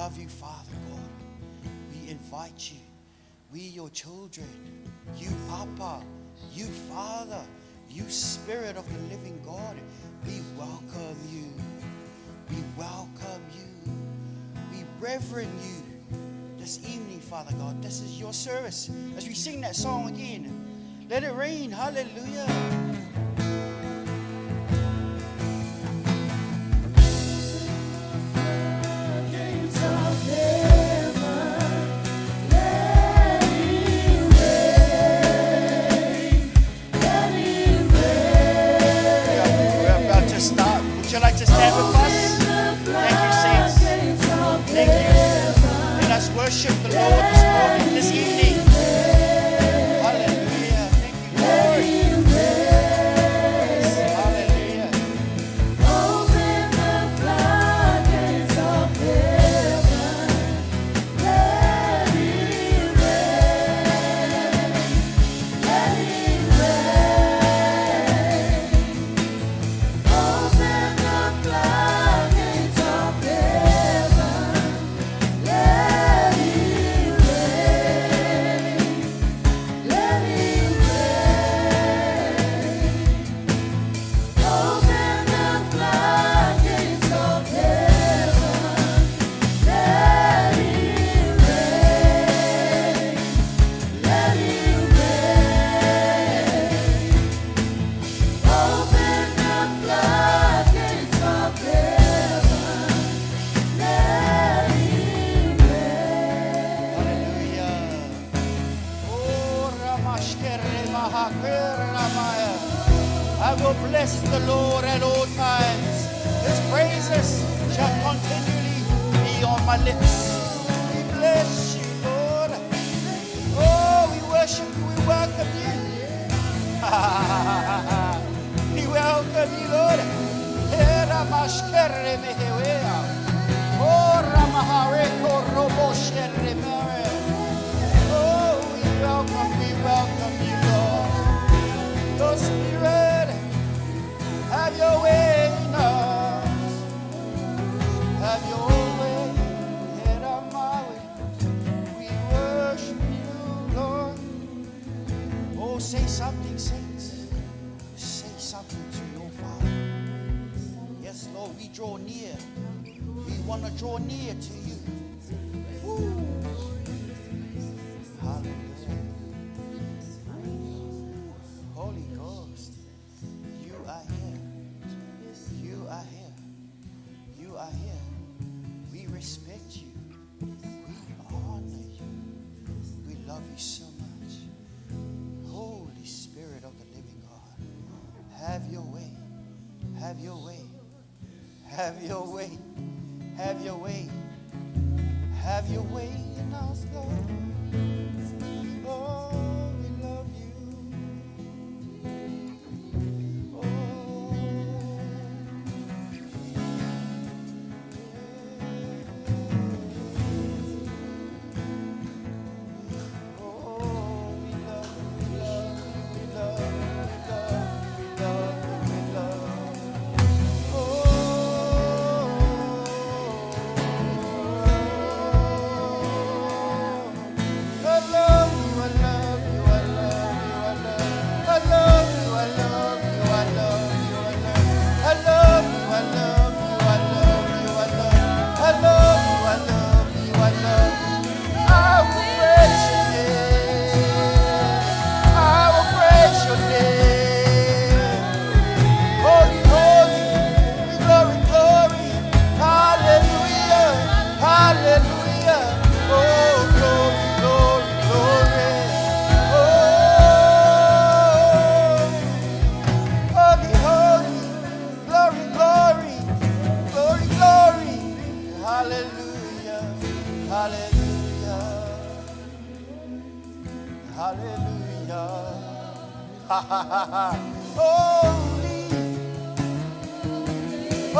love you, Father God. We invite you. We, your children. You, Papa. You, Father. You, Spirit of the living God. We welcome you. We welcome you. We reverence you this evening, Father God. This is your service. As we sing that song again, let it rain. Hallelujah. Would you like to stand with us? Thank you, saints. Thank you. Let us worship the Lord this morning, this evening. Hallelujah. Thank you, Lord. Yes, hallelujah. Open the floodgates of heaven. Let it rain. Let it rain. Open the floodgates of heaven. Let it rain. Let it rain. Open the floodgates of heaven. Let it rain. Let it rain. Open the floodgates of heaven. Let it rain. Hallelujah. Oh, Ramashkere Mahakere Ramaya. I will bless the Lord at all times. His praises shall continually be on my lips. We bless you, Lord. Oh, we worship you. We welcome you. We welcome you, Lord. Ramashkere Mehewea. Oh, Ramahare Koroboshere Mere. Oh, we welcome you, Lord. Your Spirit, have your way in us. Have your way, head of my way. We worship you, Lord. Oh, say something, saints. Say something to your Father. Yes, Lord, we draw near. We want to draw near to you. Woo. Hallelujah. Holy Ghost, you are here. You are here. You are here. We respect you. We honor you. We love you so much. Holy Spirit of the living God, have your way. Have your way. Have your way. Have your way. Have your way in us, Lord. Oh, we love you.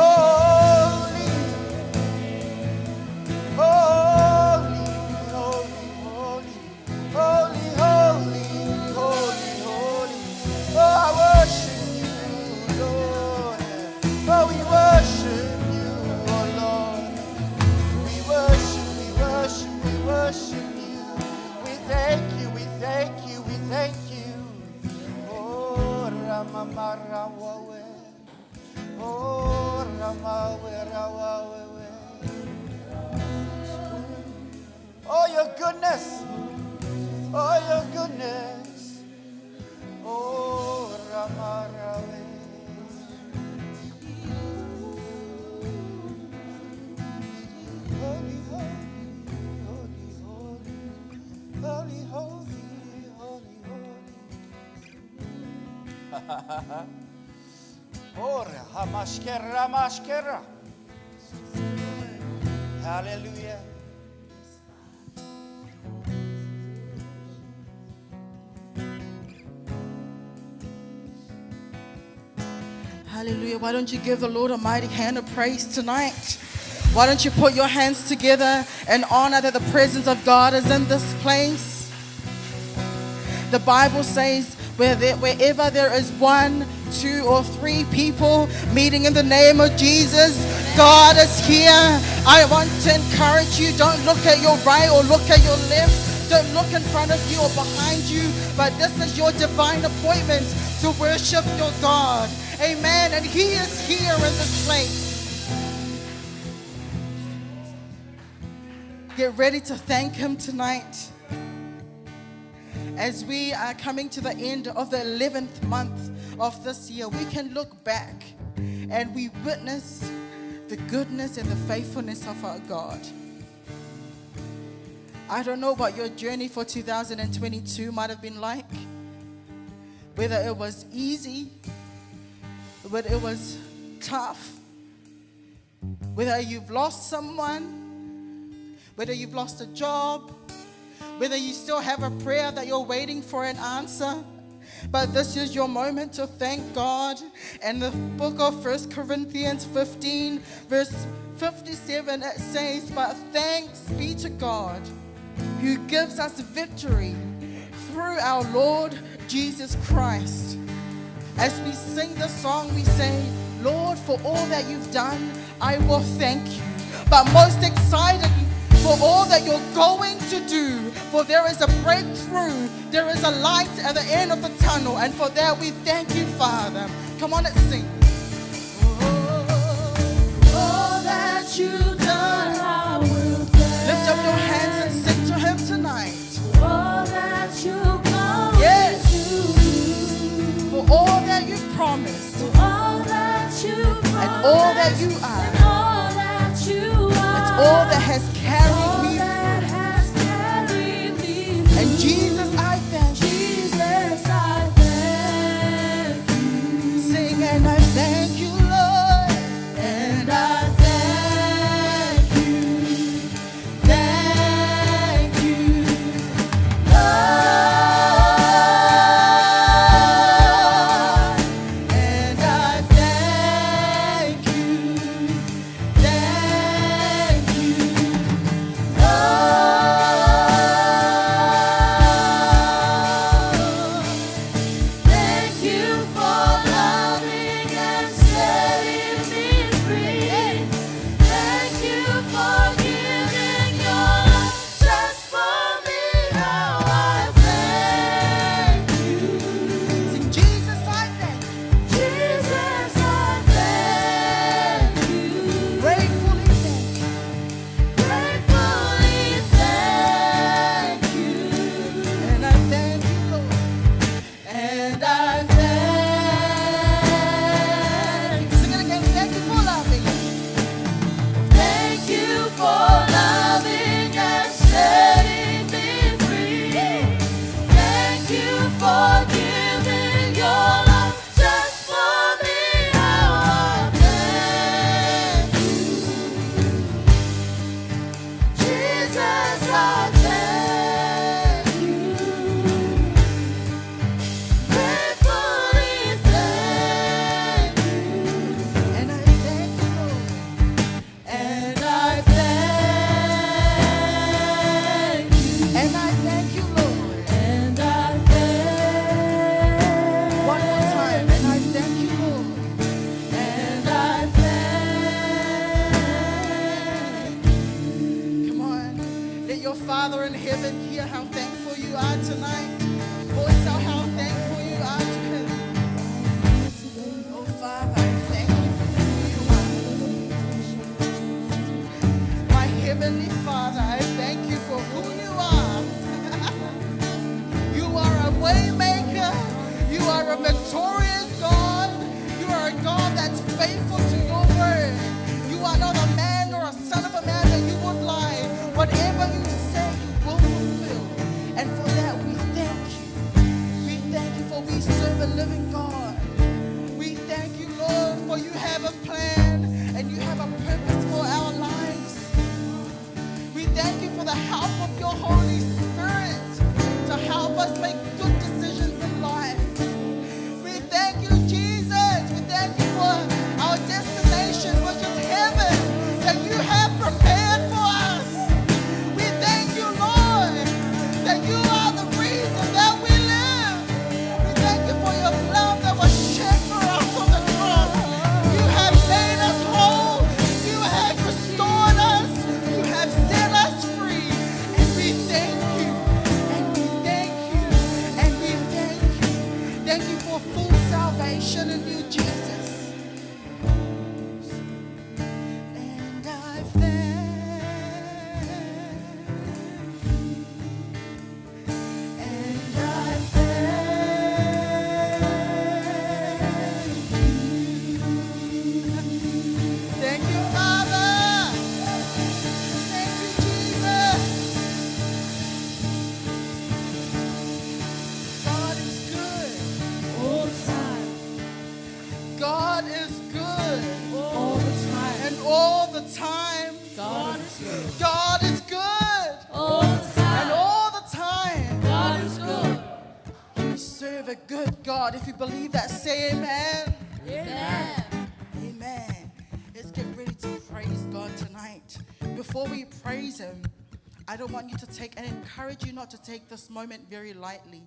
Holy, holy, holy, holy, holy, holy, holy, holy. Oh, I worship you, Lord. Oh, we worship you, oh Lord. We worship Ora, hamashkera, mashkera. Hallelujah. Hallelujah. Why don't you give the Lord a mighty hand of praise tonight? Why don't you put your hands together and honor that the presence of God is in this place? The Bible says wherever there is 1, 2, or 3 people meeting in the name of Jesus, God is here. I want to encourage you, don't look at your right or look at your left. Don't look in front of you or behind you, but this is your divine appointment to worship your God. Amen. And He is here in this place. Get ready to thank Him tonight. As we are coming to the end of the 11th month of this year, we can look back and we witness the goodness and the faithfulness of our God. I don't know what your journey for 2022 might have been like, whether it was easy, whether it was tough, whether you've lost someone, whether you've lost a job, whether you still have a prayer that you're waiting for an answer. But this is your moment to thank God. And the book of 1 Corinthians 15, verse 57, it says, "But thanks be to God who gives us victory through our Lord Jesus Christ." As we sing the song, we say, "Lord, for all that you've done, I will thank you." But most excited for all that you're going to do, for there is a breakthrough, there is a light at the end of the tunnel, and for that we thank you, Father. Come on, let's sing. All that you've done, I will thank. Lift up your hands and sing to Him tonight. All that you've come Yes. to do. For all that you've promised All that you've and all that you promised, are, and all that you are. it's all that has carried me that through. has carried me through. And Jesus, I thank you. Jesus, I thank you. Sing and I thank you, Lord. And I thank you. Thank you, Lord. And I thank you. Thank you, Lord. Thank you for loving and setting me free. Thank you for giving your love just for me. How I thank you. Sing Jesus, I thank you. Jesus, I thank you. Gratefully thank you. Gratefully thank you. And I thank you, Lord. And I thank Sing it again. Thank you for loving me. Thank you for loving and setting me free. Thank you for giving your love just for me. How I thank you. Jesus, I thank you. Gratefully thank you. And I thank you, Lord. And I thank you. And I thank you, Lord. And I thank. One more time. And I thank you, Lord. And I thank. Come on. Let your Father in heaven hear how thankful you are tonight. Voice out how thankful you are to Him. Oh, Father, I thank you for who you are. My Heavenly Father, I thank you for who you are. You are a way maker. You are a victorious God. You are a God that's faithful to your word. You are not a man or a son of a man that you would lie. Whatever you say, you will fulfill. And for that, we thank you. We thank you for we serve a living God. purpose for our lives. We thank you for the help of your Holy Spirit to help us make good decisions in life. We thank you, Jesus. We thank you for our destination, which is heaven, that you have prepared for us. We thank you, Lord, that you are the reason that we live. We thank you for your blood that was shed for us on the cross. You have made us whole. You have restored us. You have set us free. And we thank you. And we thank you. And we thank you. Thank you for full salvation in you, Jesus. And I thank you. And I thank you, Father. Thank you, Jesus. God is good all the time. God is good all the time. And all the time, God is good. God is good. All the And time. all the time, God is good. we serve a good God. If you believe that, say amen. Amen. Amen. Let's get ready to praise God tonight. Before we praise Him, I don't want you to take and encourage you not to take this moment very lightly.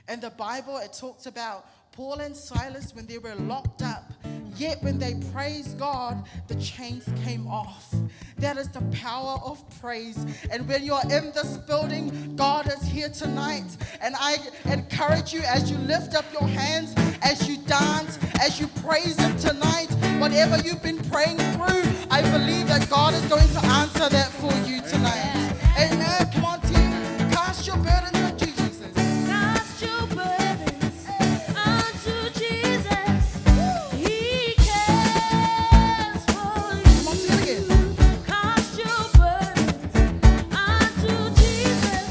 In the Bible, it talks about Paul and Silas when they were locked up. Yet when they praised God, the chains came off. That is the power of praise. And when you're in this building, God is here tonight. And I encourage you as you lift up your hands, as you dance, as you praise Him tonight, whatever you've been praying through, I believe that God is going to answer that for you tonight. Amen. Come on, team. Cast your burdens on Jesus. Cast your burdens unto Jesus. He cares for you. Come on, sing it again. Cast your burdens unto Jesus.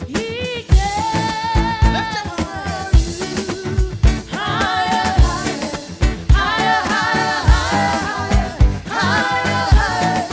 He cares Lift your for you. Higher, higher, higher, higher, higher, higher, higher.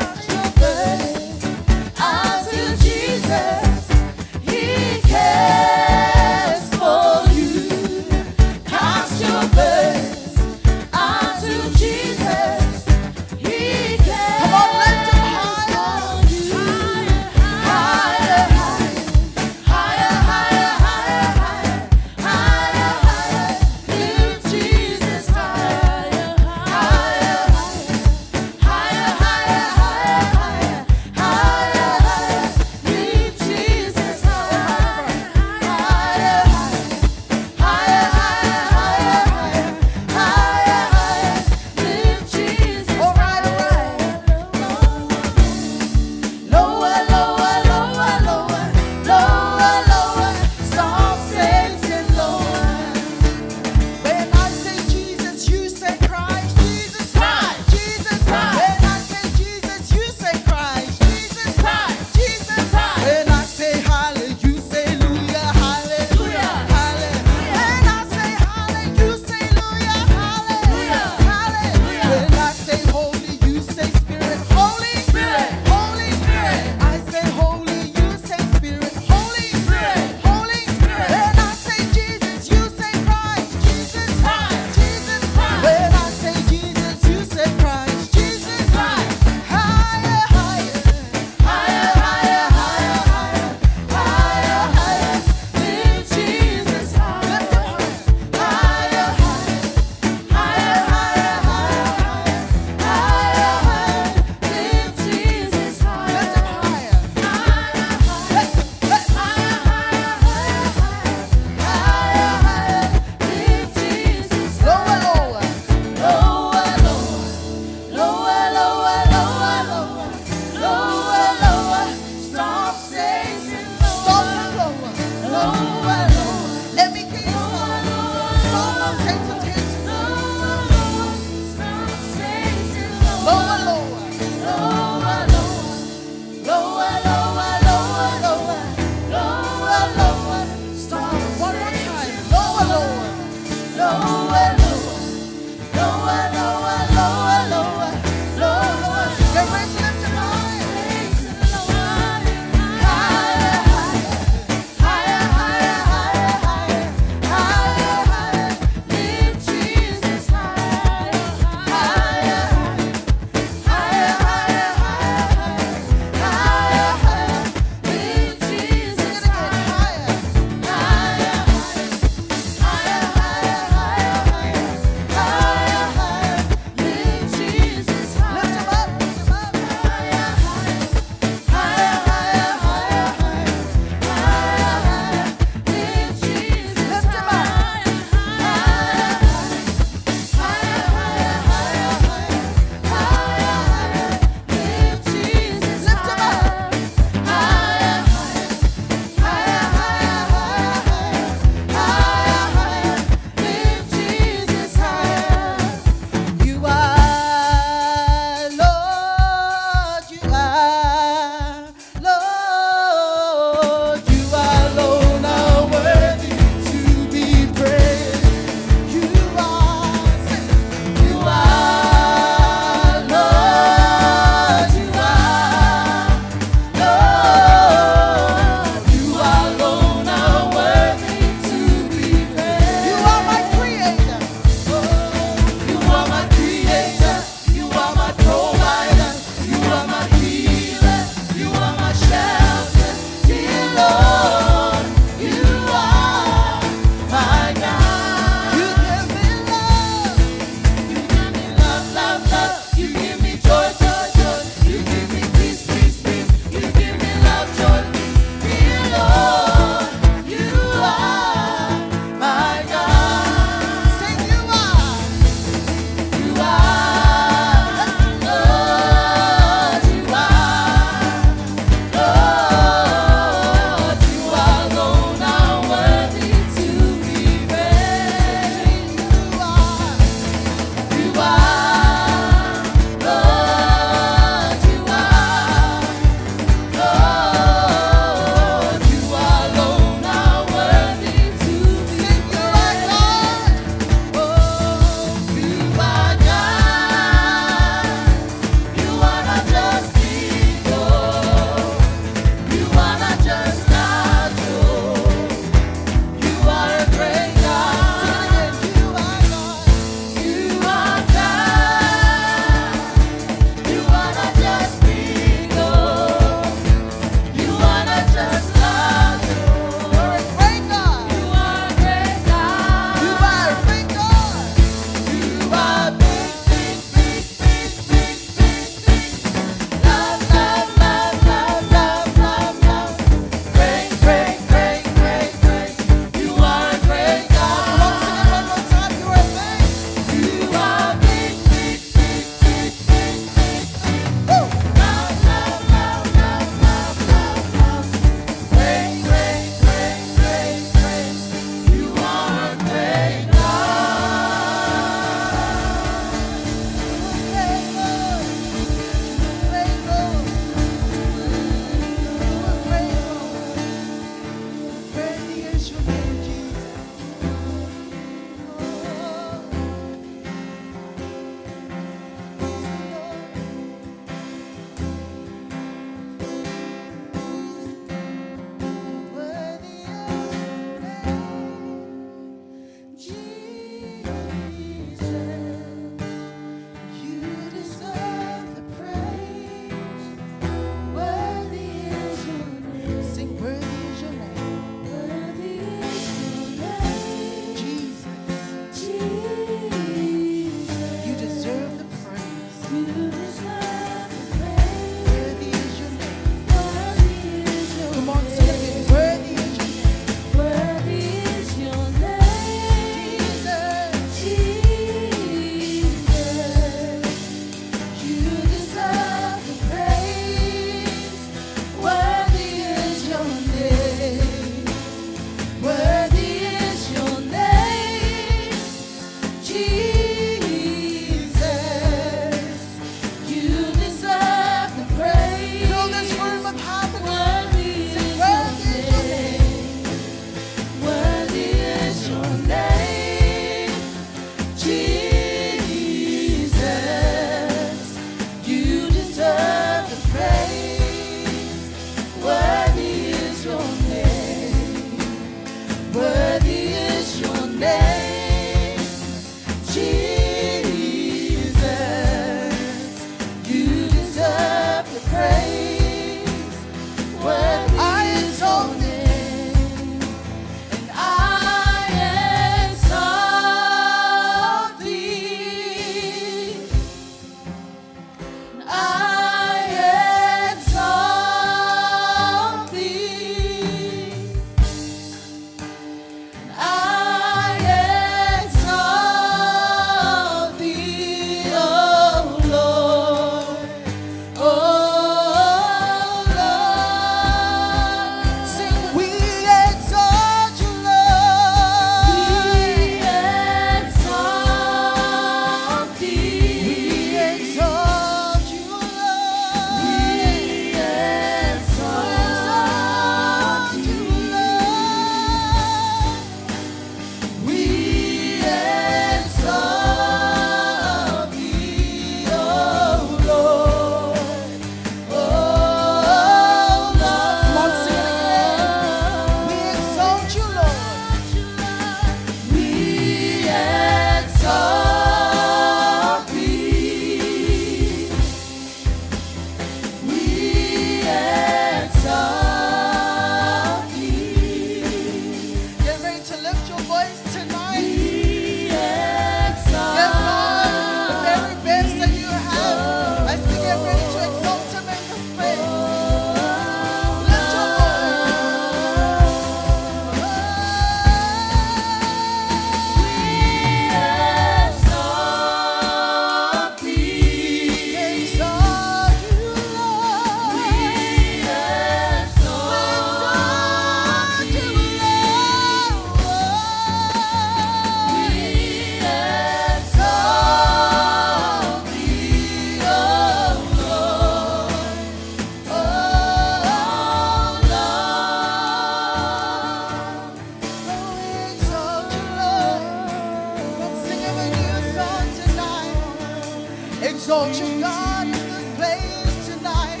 exalt you, God, in this place tonight.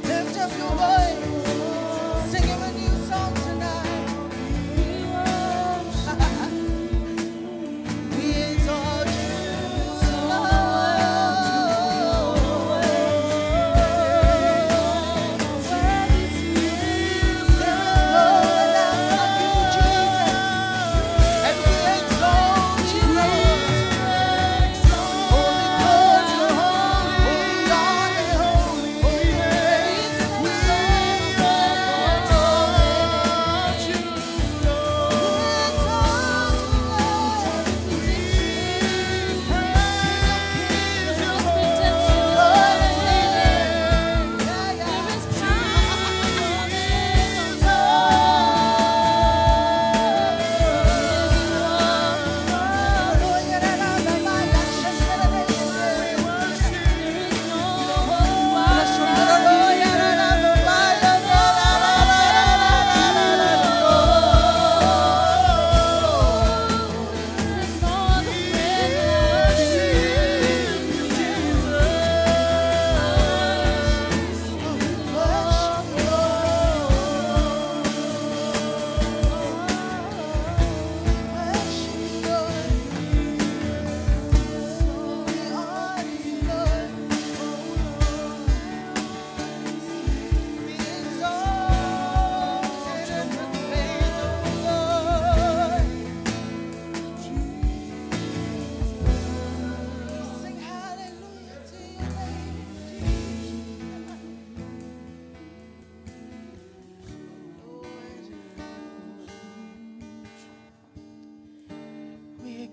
Lift up your voice. Sing him a new song tonight. We exalt you,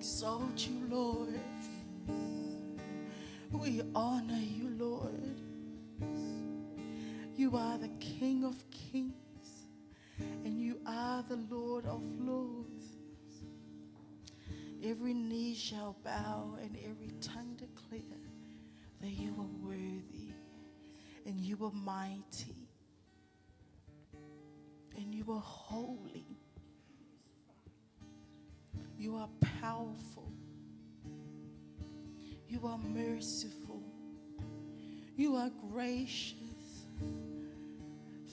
exalt you, Lord. We honor you, Lord. You are the King of kings, and you are the Lord of lords. Every knee shall bow, and every tongue declare that you are worthy, and you are mighty, and you are holy. You are powerful. You are merciful. You are gracious.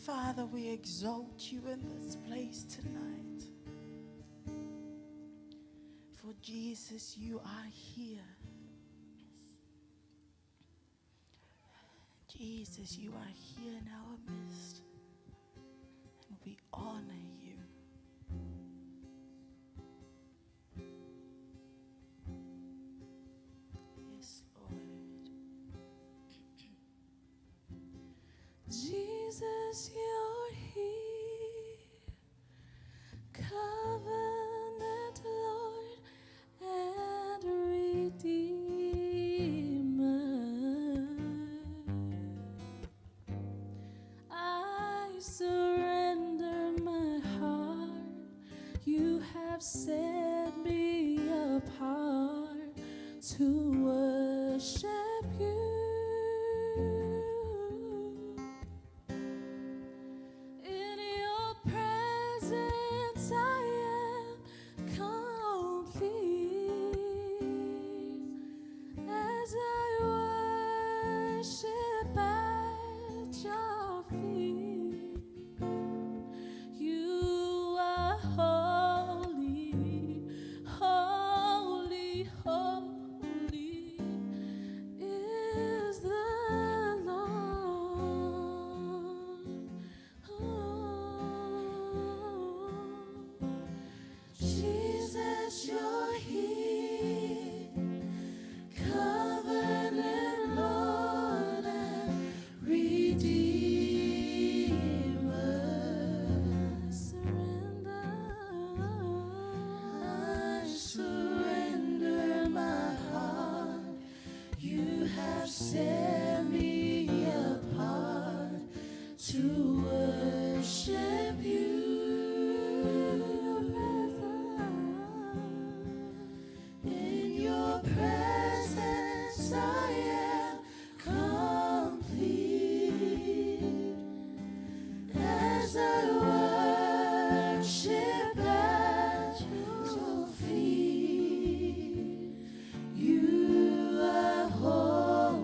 Father, we exalt you in this place tonight. For Jesus, you are here. Jesus, you are here in our midst. And we honor you. Jesus, you're here, covenant Lord and Redeemer. I surrender my heart. You have set me apart to worship you. Set me apart to worship you. In your presence I am complete. As I worship at your feet, you are holy.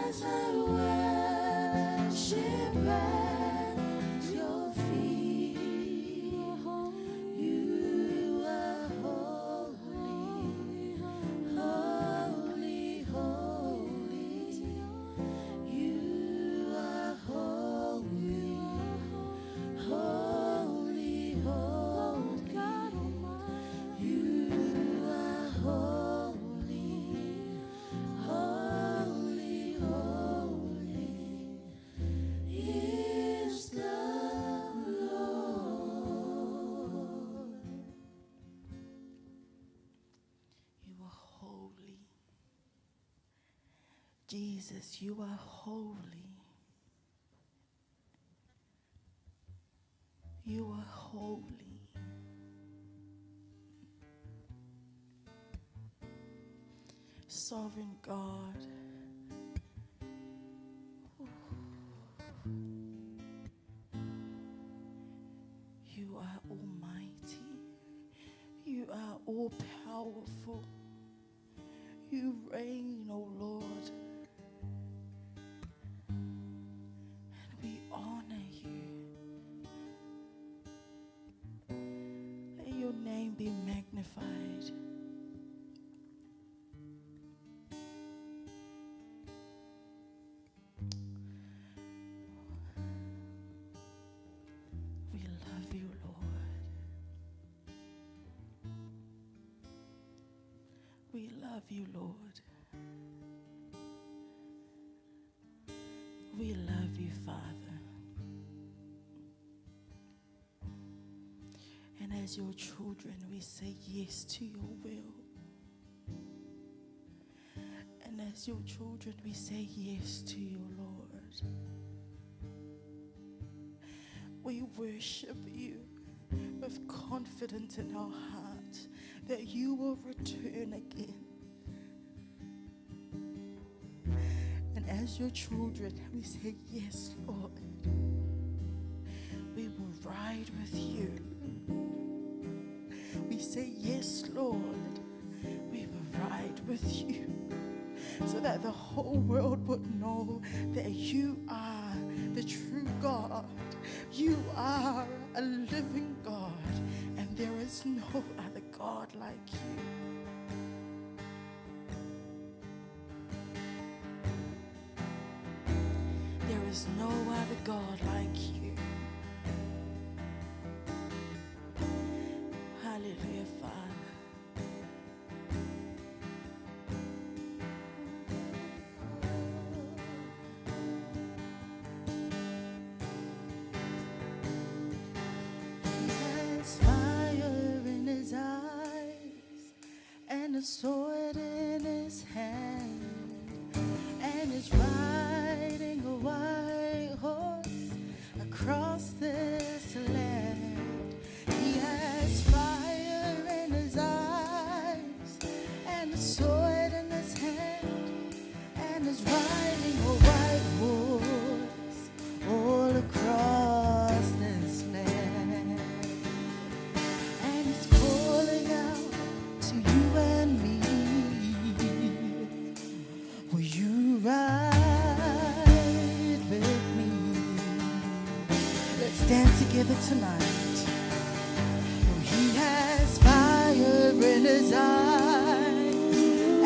as I worship at your feet. You are holy, holy, holy. You are holy, holy, holy. God Almighty. You are holy, holy, holy is the Lord. You are holy. Jesus, you are holy. You are holy. Sovereign God. You are almighty. You are all powerful. You reign, O Lord. And we honor you. Let your name be magnified. We love you, Lord. We love you, Lord. We love you, Father. And as your children, we say yes to your will. And as your children, we say yes to you, Lord. We worship you with confidence in our heart that you will return again. And as your children, we say, yes, Lord. We will ride with you. We say, yes, Lord. We will ride with you. So that the whole world would know that you are the true God. You are a living God. And there is no other God like you. There is no other God like you. Hallelujah, Father. He has fire in his eyes and a sword in his hand, and is riding a white horse across this land. He has fire in his eyes and a sword in his hand, and is riding a white horse all across this land. And he's calling out to you and me, will you ride with me? Let's dance together tonight. Oh, he has fire in his eyes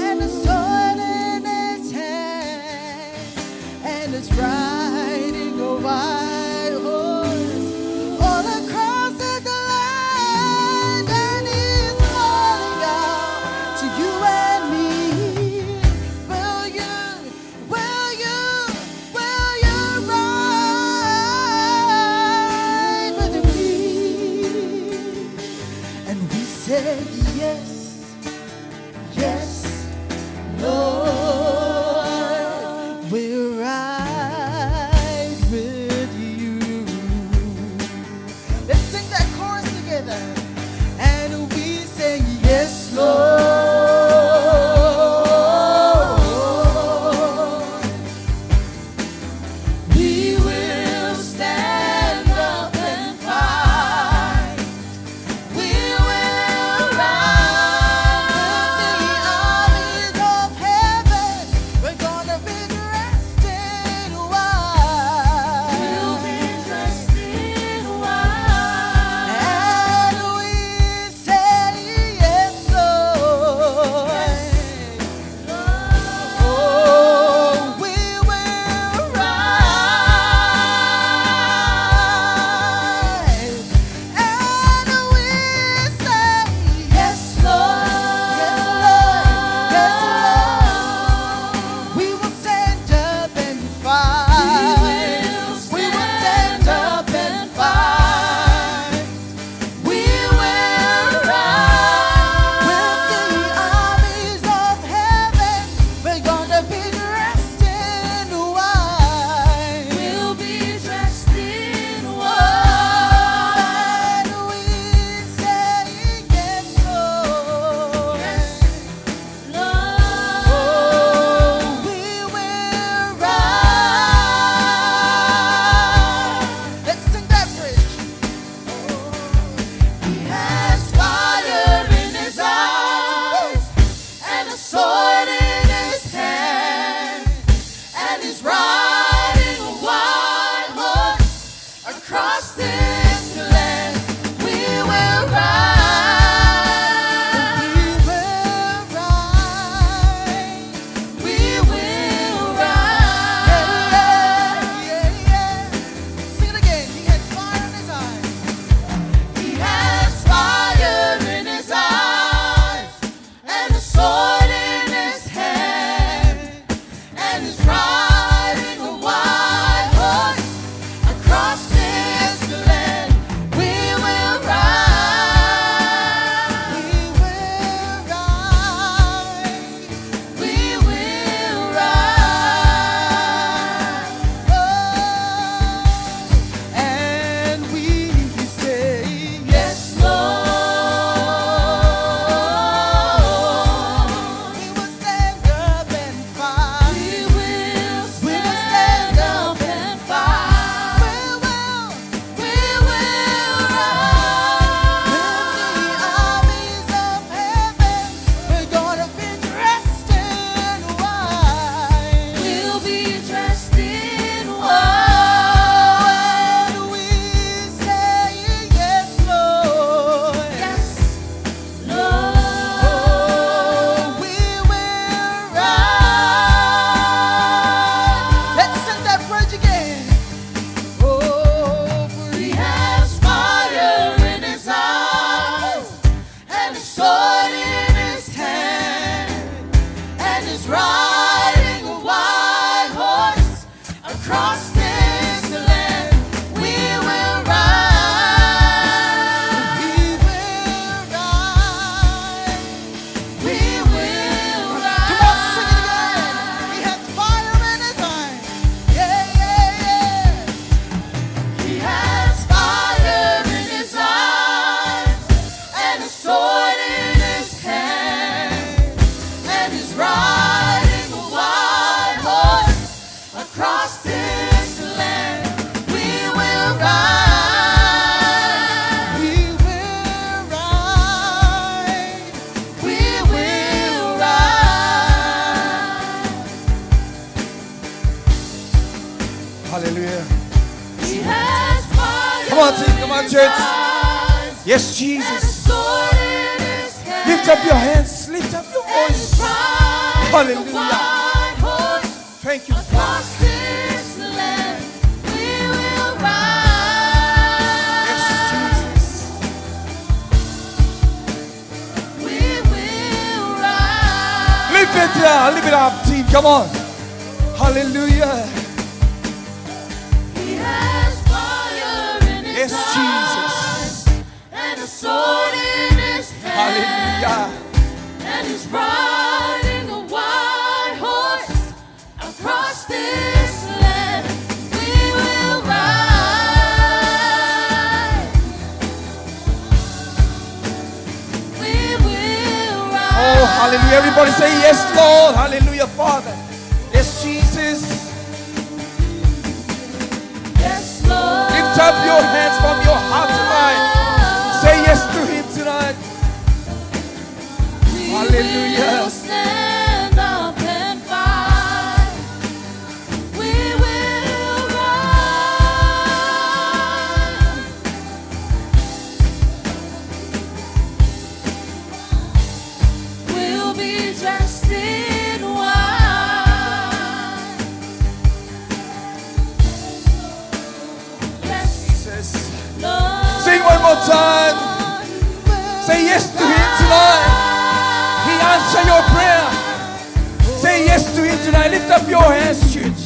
and a sword in his hand, and is riding a white horse all across this land. And he's calling out to you and me, will you ride with me? And we said yes, yes, Lord, we'll ride and is riding a white horse. Across this land we will ride. We will ride. We will ride. Oh, and we say, yes, Lord. We will stand up and fight. We will stand up and fight. We will ride. With the armies of heaven, we're gonna be dressed in white. We'll be dressed in white. And we say, yes, Lord. Yes, Lord. We will ride. Let's sing that bridge again. Oh, for he has fire in his eyes and a sword in his hand, and is riding a white horse. Across this land we will ride. We will ride. We will ride. Come on, sing it again. He has fire in his eyes. Yeah, yeah, yeah. He has fire in his eyes and a sword in his hand, and is riding a white horse. Across this land we will ride. We will ride. We will ride. Hallelujah. He has fire. Come on, team. Come on, in his church. eyes Yes, and a Jesus. sword in his hand. Lift up your hands. Lift up your And voice. is riding Hallelujah. a white horse. Thank you, Father. Across this land we will ride. Yes, Jesus. We will ride. Lift it up, team. Come on. Hallelujah. He has fire in his Yes, eyes Jesus. and a sword in his hand. Hallelujah. And is riding a white horse. Across this land we will ride. We will ride. Oh, hallelujah. Everybody say yes, Lord. Hallelujah, Father. Yes, Jesus. Yes, Lord. Lift up your hands from your heart tonight. Say yes to him tonight. We Hallelujah. will stand up and fight. We will ride. We'll be dressed in white. Yes, Jesus. Lord. Sing one more time. Say yes to him tonight. He answered your prayer. Say yes to him tonight. Lift up your hands, church.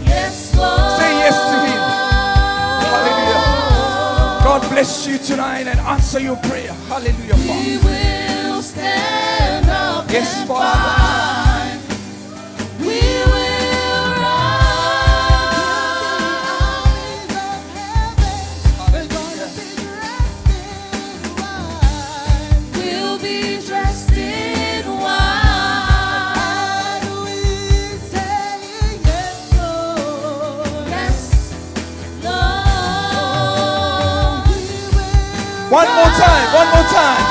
Yes, Lord. Say yes to him. Hallelujah. God bless you tonight and answer your prayer. Hallelujah, We Father. will stand up Yes, and Father. fight. We will ride. We'll be dressed in white. Yes, Lord. One more time. One more time.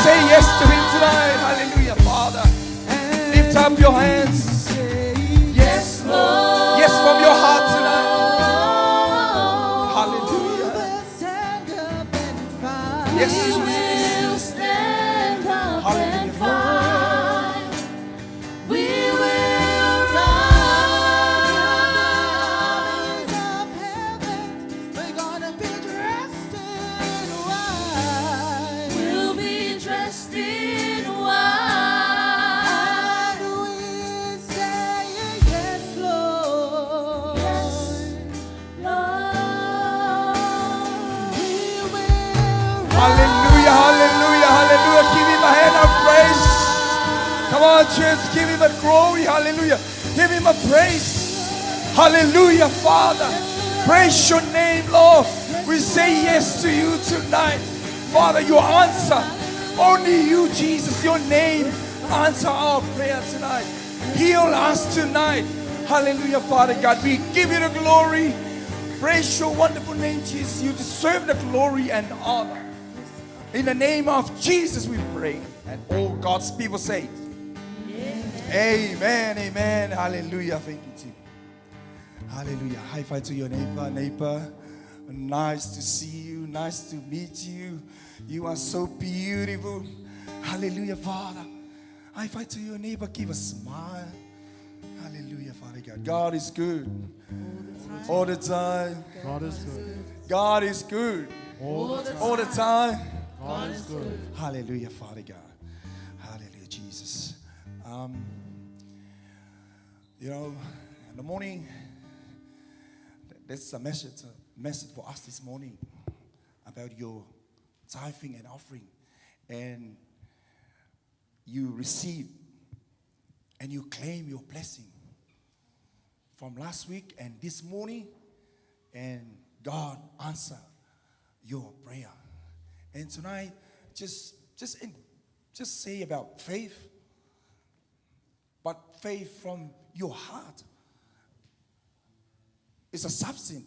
Say yes to him tonight. Hallelujah, Father. Lift up your hands. Yes, Lord. Yes, from your heart tonight. Hallelujah. Yes, We Jesus. will stand up Hallelujah. and fight. We will rise. We're gonna be dressed in white. We'll be dressed in white. And we on, church, give him a glory. Hallelujah. Give him a praise. Hallelujah, Father. Praise your name, Lord. We say yes to you tonight. Father, your answer. Only you, Jesus, your name. Answer our prayer tonight. Heal us tonight. Hallelujah, Father God. We give you the glory. Praise your wonderful name, Jesus. You deserve the glory and honor. In the name of Jesus we pray. And all God's people say, amen, amen. Hallelujah. Thank you, Jesus. Hallelujah. High five to your neighbor. Neighbor, nice to see you. Nice to meet you. You are so beautiful. Hallelujah, Father. High five to your neighbor. Give a smile. Hallelujah, Father God. God is good. All the time. God is good. God is good. All the time. All the time. God is good. Hallelujah, Father God. Hallelujah, Jesus. In the morning, there's a message for us this morning about your tithing and offering. And you receive and you claim your blessing from last week and this morning, and God answer your prayer. And tonight, just say about faith, but faith from your heart. It's a substance,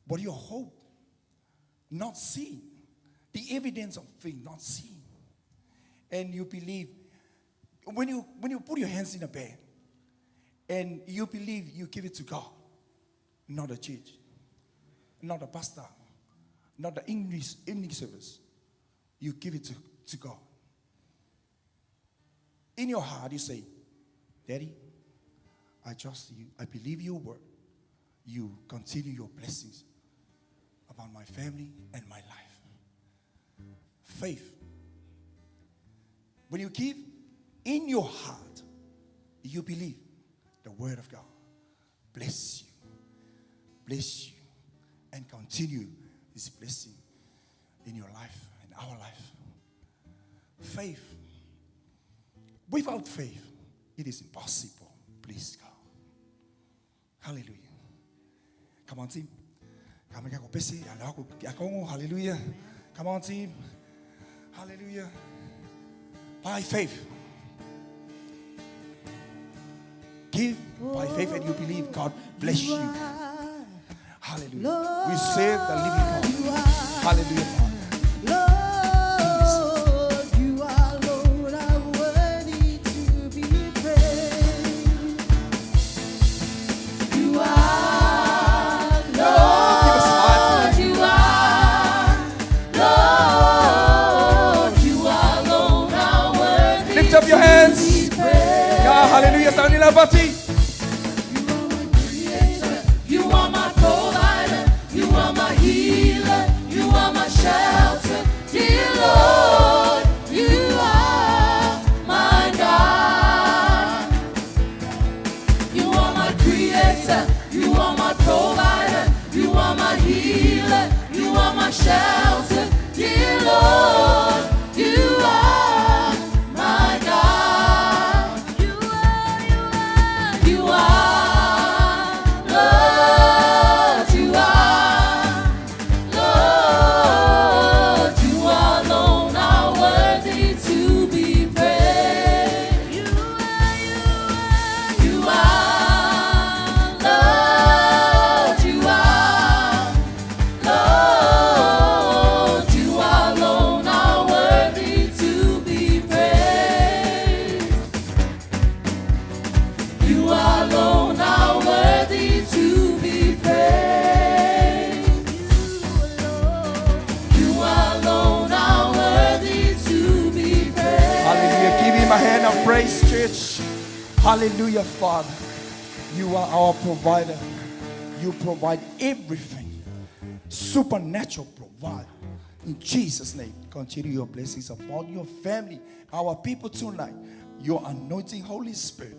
but your hope not seen, the evidence of faith not seen, and you believe. When you put your hands in a bed, and you believe, you give it to God, not a church, not a pastor, not the English service. You give it to God. In your heart, you say, Daddy, I trust you. I believe your word. You continue your blessings upon my family and my life. Faith. When you give in your heart, you believe the word of God. Bless you, and continue His blessing in your life and our life. Faith. Without faith, it is impossible. Please God. Hallelujah. Come on, team. Hallelujah. Come on, team. Hallelujah. By faith. Give by faith and you believe God bless you. Hallelujah. We serve the living God. Hallelujah, Father. Lord, you alone are worthy to be praised. You are, Give a smile Lord, you are, Lord, you alone are worthy. Lift up your hands. to be praised. God, hallelujah. Sound in our body. You are my provider, you are my healer, you are my shelter, dear Lord, you are my God. You are my creator, you are my provider, you are my healer, you are my shelter, dear Lord, you are my God. You are. Lord, you are, Lord, you alone are worthy to be praised. You are, Lord, you are, Lord, you alone are worthy to be praised. You alone are worthy to be praised. You alone are worthy to be praised. Hallelujah. Give Him a hand of praise, church. Hallelujah, Father. You are our provider. You provide everything. Supernatural provider. In Jesus' name, continue your blessings upon your family, our people tonight. Your anointing, Holy Spirit.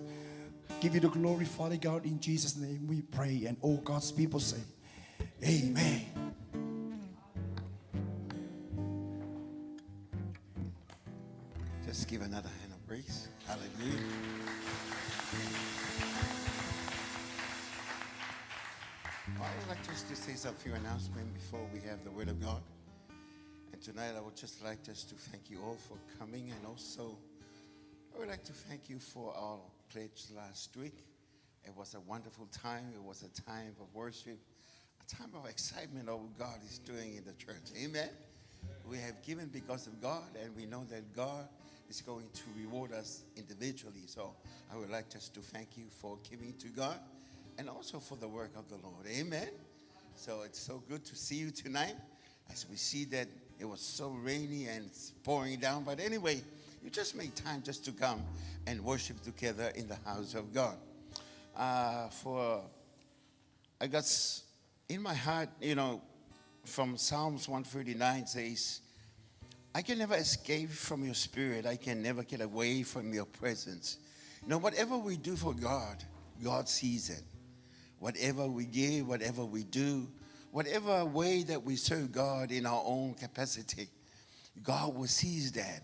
Give you the glory, Father God. In Jesus' name we pray. And all God's people say, amen. Just give another hand of praise. Hallelujah. I would like just to say some few announcements before we have the Word of God. And tonight I would just like just to thank you all for coming, and also I would like to thank you for our pledge last week. It was a wonderful time. It was a time of worship, a time of excitement of what God is doing in the church. Amen. We have given because of God, and we know that God is going to reward us individually. So I would like just to thank you for giving to God and also for the work of the Lord. Amen. So it's so good to see you tonight, as we see that it was so rainy and it's pouring down. But anyway, you just make time just to come and worship together in the house of God. I got in my heart, from Psalms 139 says, I can never escape from your spirit. I can never get away from your presence. Whatever we do for God, God sees it. Whatever we give, whatever we do, whatever way that we serve God in our own capacity, God will see that,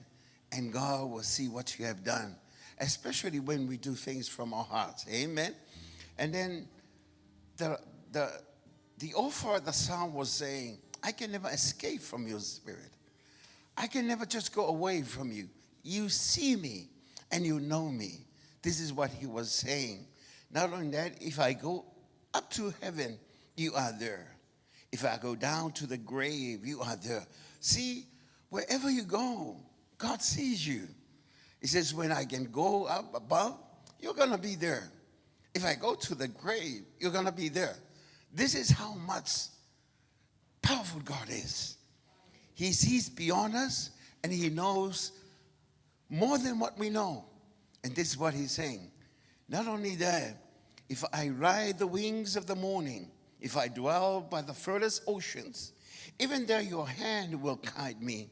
and God will see what you have done, especially when we do things from our hearts. Amen. And then the author of the psalm was saying, I can never escape from your spirit. I can never just go away from you. You see me and you know me. This is what he was saying. Not only that, if I go up to heaven, you are there. If I go down to the grave, you are there. See, wherever you go, God sees you. He says, when I can go up above, you're going to be there. If I go to the grave, you're going to be there. This is how much powerful God is. He sees beyond us, and he knows more than what we know. And this is what he's saying. Not only that, if I ride the wings of the morning, if I dwell by the furthest oceans, even there your hand will guide me,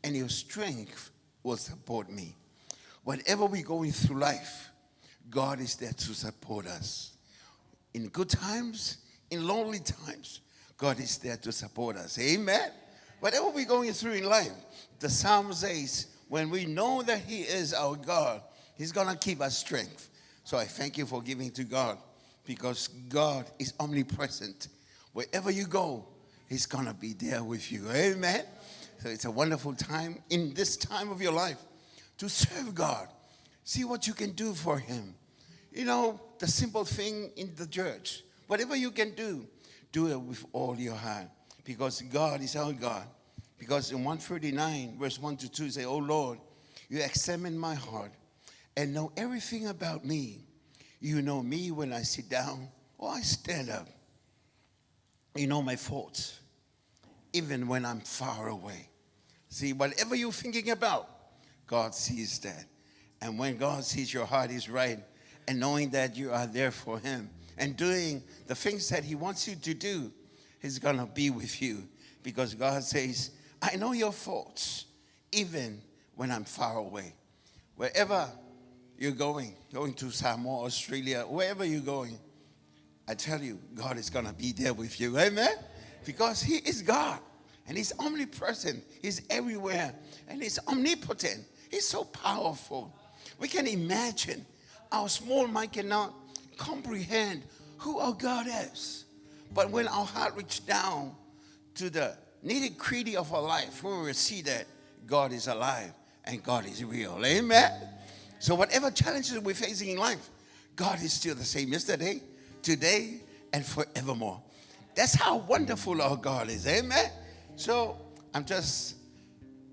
and your strength will support me. Whatever we're going through life, God is there to support us. In good times, in lonely times, God is there to support us. Amen. Whatever we're going through in life, the psalm says, when we know that he is our God, he's going to keep us strength. So I thank you for giving to God, because God is omnipresent. Wherever you go, he's going to be there with you. Amen. So it's a wonderful time in this time of your life to serve God. See what you can do for him. The simple thing in the church. Whatever you can do it with all your heart. Because God is our God. Because in 139, verse 1 to 2, say, oh Lord, you examine my heart and know everything about me. You know me when I sit down or I stand up. You know my thoughts, even when I'm far away. See, whatever you're thinking about, God sees that. And when God sees your heart is right, and knowing that you are there for him and doing the things that he wants you to do, he's going to be with you. Because God says, I know your thoughts, even when I'm far away. Wherever you're going to Samoa, Australia, wherever you're going, I tell you, God is going to be there with you. Amen? Because he is God. And he's omnipresent. He's everywhere. And he's omnipotent. He's so powerful. We can imagine. Our small mind cannot comprehend who our God is. But when our heart reaches down to the nitty-gritty of our life, we will see that God is alive and God is real. Amen? So whatever challenges we're facing in life, God is still the same yesterday, today, and forevermore. That's how wonderful our God is. Amen? So I'm just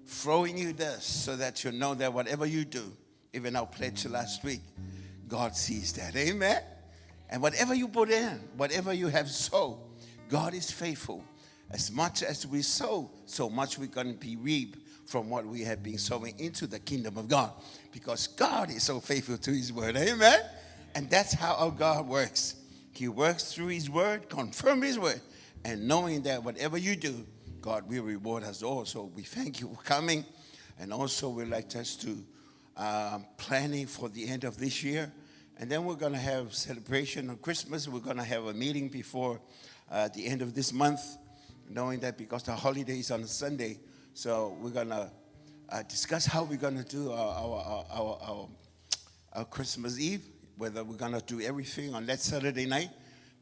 throwing you this so that you know that whatever you do, even our pledge last week, God sees that. Amen? And whatever you put in, whatever you have sown, God is faithful. As much as we sow, so much we're going to be reap from what we have been sowing into the kingdom of God. Because God is so faithful to his word. Amen? And that's how our God works. He works through his word, confirm his word. And knowing that whatever you do, God will reward us all. So we thank you for coming. And also we'd like us to planning for the end of this year. And then we're going to have celebration on Christmas. We're going to have a meeting before the end of this month, knowing that because the holiday is on a Sunday. So we're going to discuss how we're going to do our Christmas Eve, whether we're going to do everything on that Saturday night,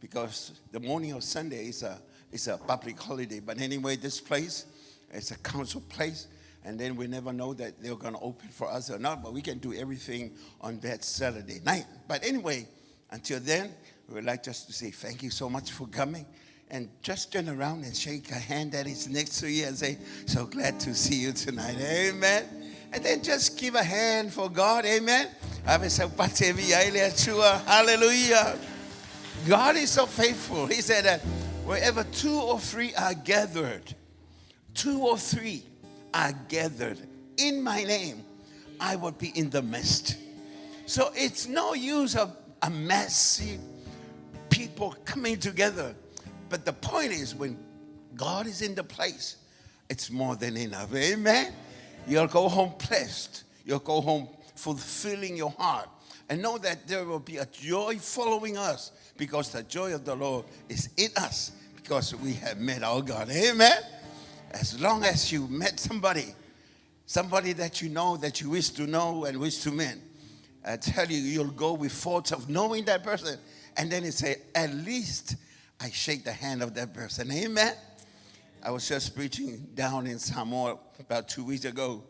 because the morning of Sunday is a public holiday. But anyway, this place, it's a council place, and then we never know that they're going to open for us or not, but we can do everything on that Saturday night. But anyway, until then, we would like just to say thank you so much for coming. And just turn around and shake a hand that is next to you and say, so glad to see you tonight. Amen. And then just give a hand for God. Amen. Hallelujah. God is so faithful. He said that wherever 2 or 3 are gathered, 2 or 3 are gathered in my name, I will be in the midst. So it's no use of a massive people coming together. But the point is, when God is in the place, it's more than enough. Amen. You'll go home blessed. You'll go home fulfilling your heart. And know that there will be a joy following us, because the joy of the Lord is in us, because we have met our God. Amen. As long as you met somebody that you know, that you wish to know and wish to meet, I tell you, you'll go with thoughts of knowing that person. And then you say, at least I shake the hand of that person. Amen. I was just preaching down in Samoa about 2 weeks ago.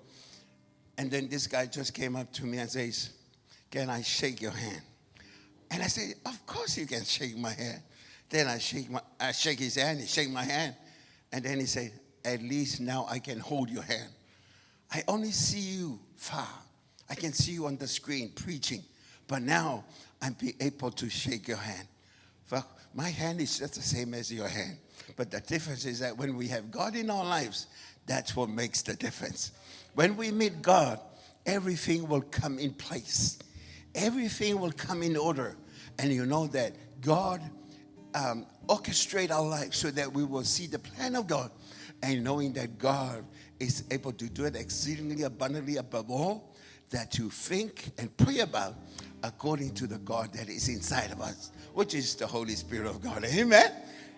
And then this guy just came up to me and says, can I shake your hand? And I said, of course you can shake my hand. Then I shake his hand, he shake my hand. And then he said, at least now I can hold your hand. I only see you far. I can see you on the screen preaching. But now I'm be able to shake your hand. My hand is just the same as your hand. But the difference is that when we have God in our lives, that's what makes the difference. When we meet God, everything will come in place. Everything will come in order. And you know that God orchestrates our lives so that we will see the plan of God. And knowing that God is able to do it exceedingly abundantly above all that you think and pray about, according to the God that is inside of us, which is the Holy Spirit of God. Amen.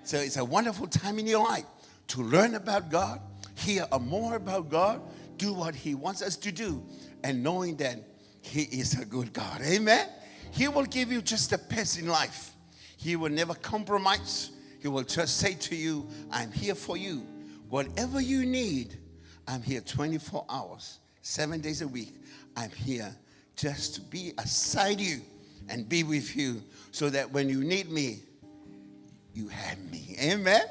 So it's a wonderful time in your life to learn about God, hear more about God, do what He wants us to do, and knowing that He is a good God. Amen. He will give you just the best in life. He will never compromise. He will just say to you, I'm here for you. Whatever you need, I'm here 24 hours, 7 days a week. I'm here just to be aside you and be with you, so that when you need me, you have me. Amen.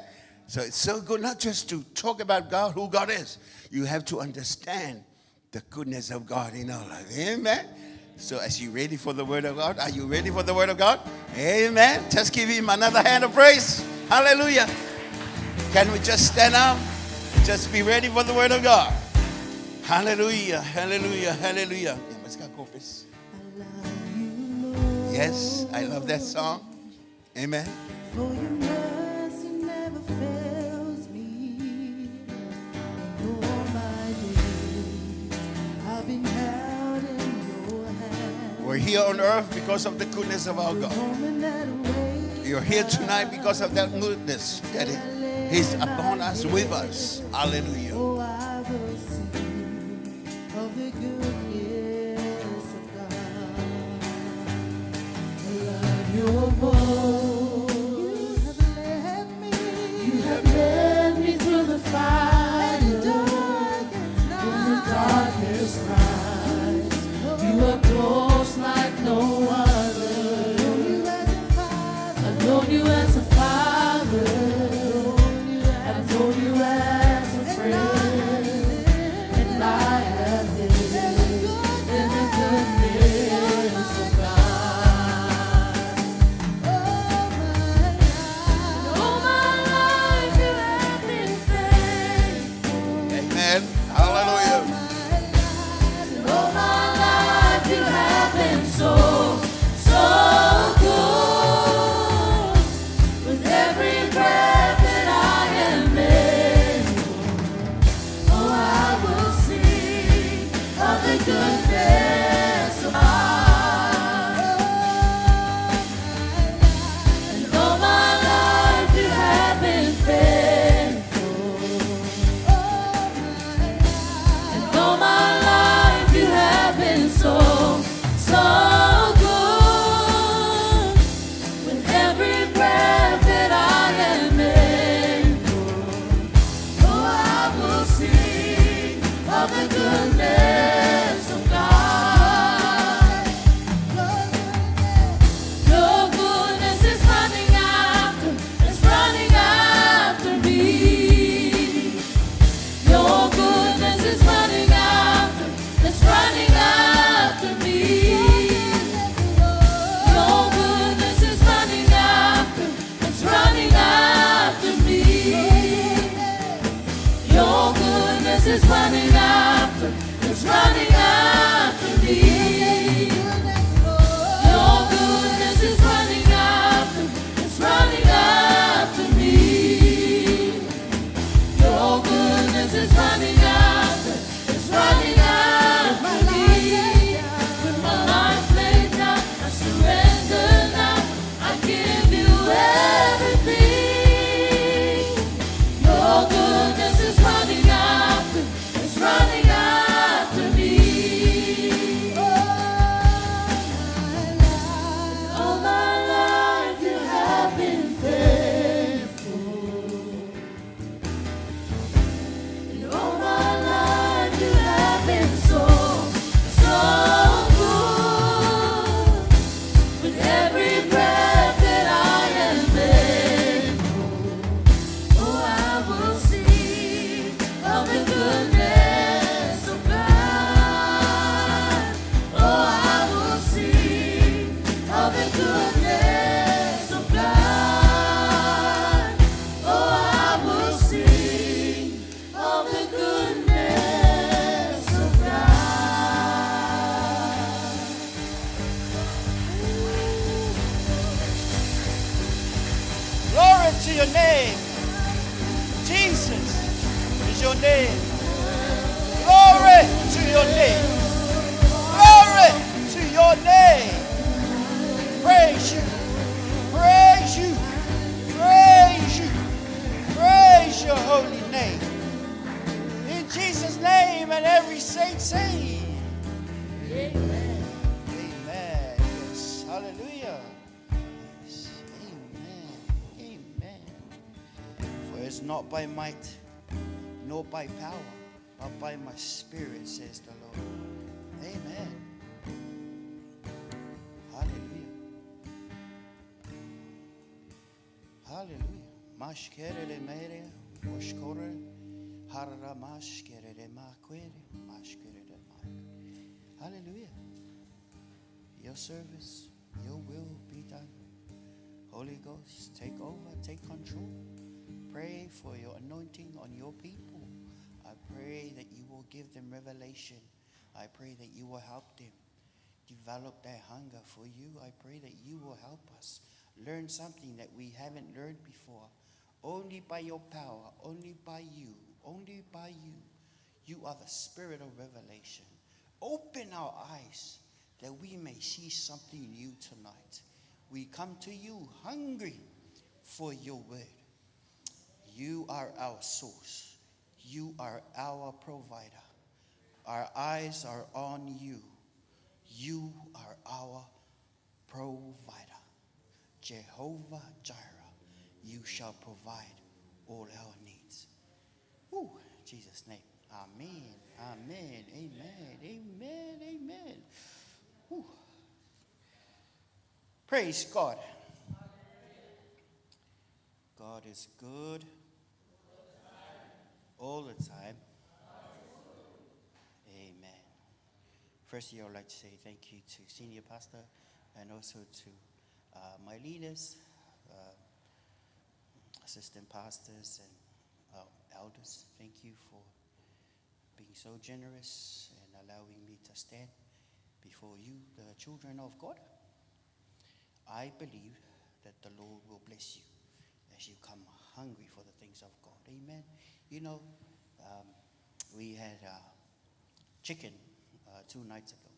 So it's so good not just to talk about God, who God is. You have to understand the goodness of God in our life. Amen. So as you ready for the word of God? Are you ready for the word of God? Amen. Just give Him another hand of praise. Hallelujah. Can we just stand up? Just be ready for the word of God. Hallelujah. Hallelujah. Hallelujah. Yes, I love that song. Amen. For your mercy never fails me. All my days I've been held in your hand. We're here on earth because of the goodness of our God. You're here tonight because of that goodns that He's upon us, with us. Hallelujah. Oh, I will sing of the goodness of God. I love your voice. You have led me through the fire. In the darkest night. You are close like no other. I've known you as a father. I've known you as a friend. running after me. Your goodness is running after, it's running after me. Your goodness is running after, it's running after me. With my life laid down, I surrender now. I give you everything. Your goodness is running after, it's running after me. All my life you have been faithful. And all my life you have been so, so good. With every breath that I am able, oh, I will sing of the goodness of God. Oh, I will sing of the goodness of God. Oh, I will sing of the goodness of God. Glory to your name. Jesus is your name. Glory to your name. Glory to your name. Praise you. Praise you. Praise you. Praise your holy name. In Jesus' name, and every saint say, Amen. Amen. Yes. Hallelujah. Yes. Amen. Amen. For it's not by might, nor by power, but by my spirit, says the Lord. Amen. Hallelujah. Hallelujah. Mashkere le mere, moshkore, harra mashkere le makwere, mashkere le mak. Hallelujah. Your service, your will be done. Holy Ghost, take over, take control. Pray for your anointing on your people. I pray that you will give them revelation. I pray that you will help them develop their hunger for you. I pray that you will help us learn something that we haven't learned before. Only by your power, only by you, only by you. You are the spirit of revelation. Open our eyes that we may see something new tonight. We come to you hungry for your word. You are our source. You are our provider. Our eyes are on you. You are our provider. Jehovah Jireh, you shall provide all our needs. Ooh, in Jesus' name. Amen. Amen. Amen. Amen. Amen. Ooh. Praise God. God is good all the time. Amen. Firstly, I would like to say thank you to Senior Pastor and also to my leaders, assistant pastors, and elders. Thank you for being so generous and allowing me to stand before you, the children of God. I believe that the Lord will bless you as you come hungry for the things of God. Amen. You know, we had chicken 2 nights ago.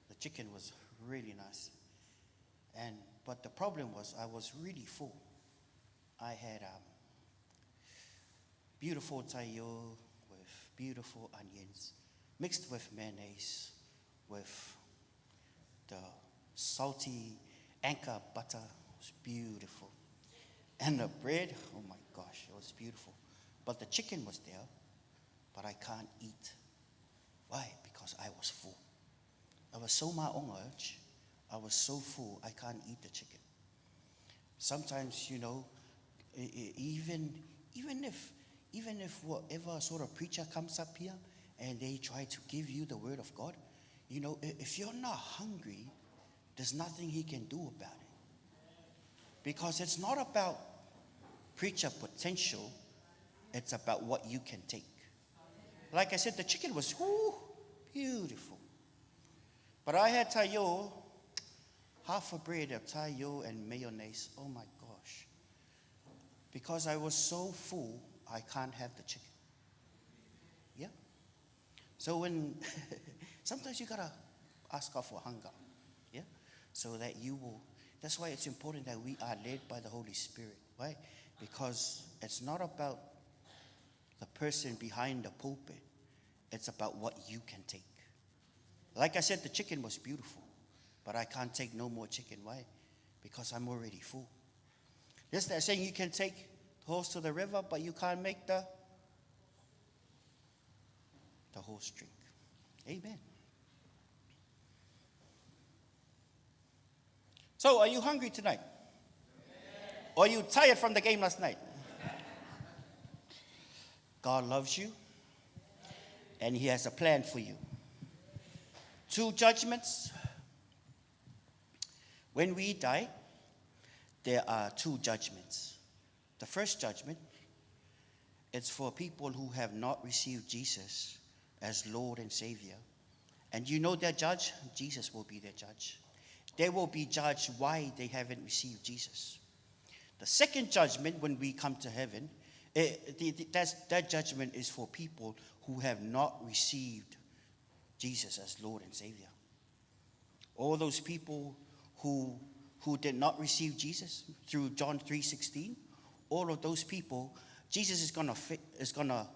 The chicken was really nice. But the problem was I was really full. I had beautiful tayo with beautiful onions, mixed with mayonnaise, with the salty anchor butter. It was beautiful. And the bread, oh my gosh, it was beautiful. But the chicken was there, but I can't eat. Why? Because I was full. I was so urge. I was so full, I can't eat the chicken. Sometimes, you know, even if whatever sort of preacher comes up here and they try to give you the word of God, you know, if you're not hungry, there's nothing he can do about it. Because it's not about preacher potential, it's about what you can take. Like I said, the chicken was, Beautiful. But I had tayo, half a bread of tayo and mayonnaise. Oh my gosh. Because I was so full, I can't have the chicken. Yeah. So when, sometimes you gotta ask God for hunger. Yeah. So that you will, that's why it's important that we are led by the Holy Spirit. Why? Because it's not about the person behind the pulpit. It's about what you can take. Like I said, the chicken was beautiful, but I can't take no more chicken. Why? Because I'm already full. Yes, they're saying you can take the horse to the river, but you can't make the horse drink. Amen. So, are you hungry tonight? Or are you tired from the game last night? God loves you, and He has a plan for you. 2 judgments. When we die, there are 2 judgments. The first judgment, it's for people who have not received Jesus as Lord and Savior. And you know their judge? Jesus will be their judge. They will be judged why they haven't received Jesus. The second judgment, when we come to heaven, that judgment is for people who have not received Jesus as Lord and Savior. All those people who did not receive Jesus through John 3:16, all of those people, Jesus is gonna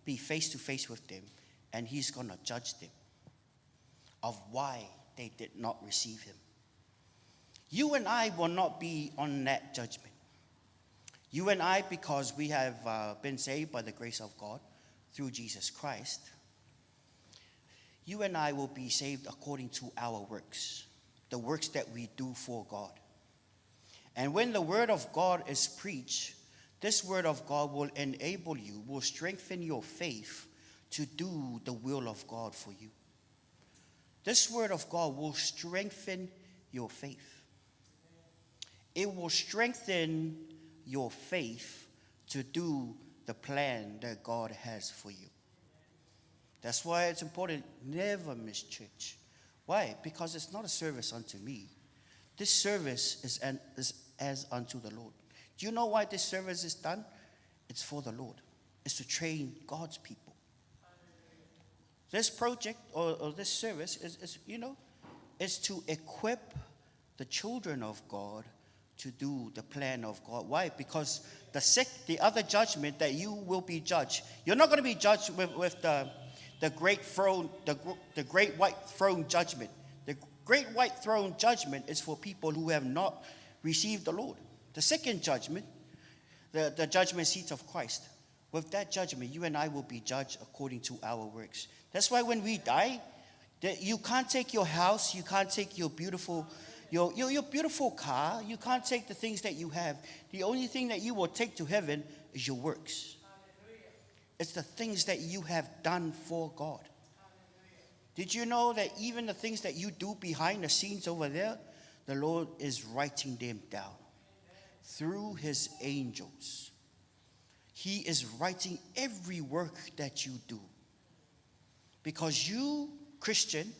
be face to face with them, and He's gonna judge them of why they did not receive Him. You and I will not be on that judgment. You and I, because we have been saved by the grace of God through Jesus Christ, you and I will be saved according to our works, the works that we do for God. And when the word of God is preached, this word of God will enable you, will strengthen your faith to do the will of God for you. This word of God will strengthen your faith. It will strengthen your faith to do the plan that God has for you. That's why it's important, never miss church. Why? Because it's not a service unto me. This service is as unto the Lord. Do you know why this service is done? It's for the Lord. It's to train God's people. This project or this service is to equip the children of God to do the plan of God. Why? Because the other judgment that you will be judged, you're not going to be judged with the great throne, the great white throne judgment. The great white throne judgment is for people who have not received the Lord. The second judgment, the judgment seat of Christ. With that judgment, you and I will be judged according to our works. That's why when we die, you can't take your house, you can't take your beautiful car, you can't take the things that you have. The only thing that you will take to heaven is your works. It's the things that you have done for God. Did you know that even the things that you do behind the scenes over there, the Lord is writing them down through His angels. He is writing every work that you do. Because you, Christian,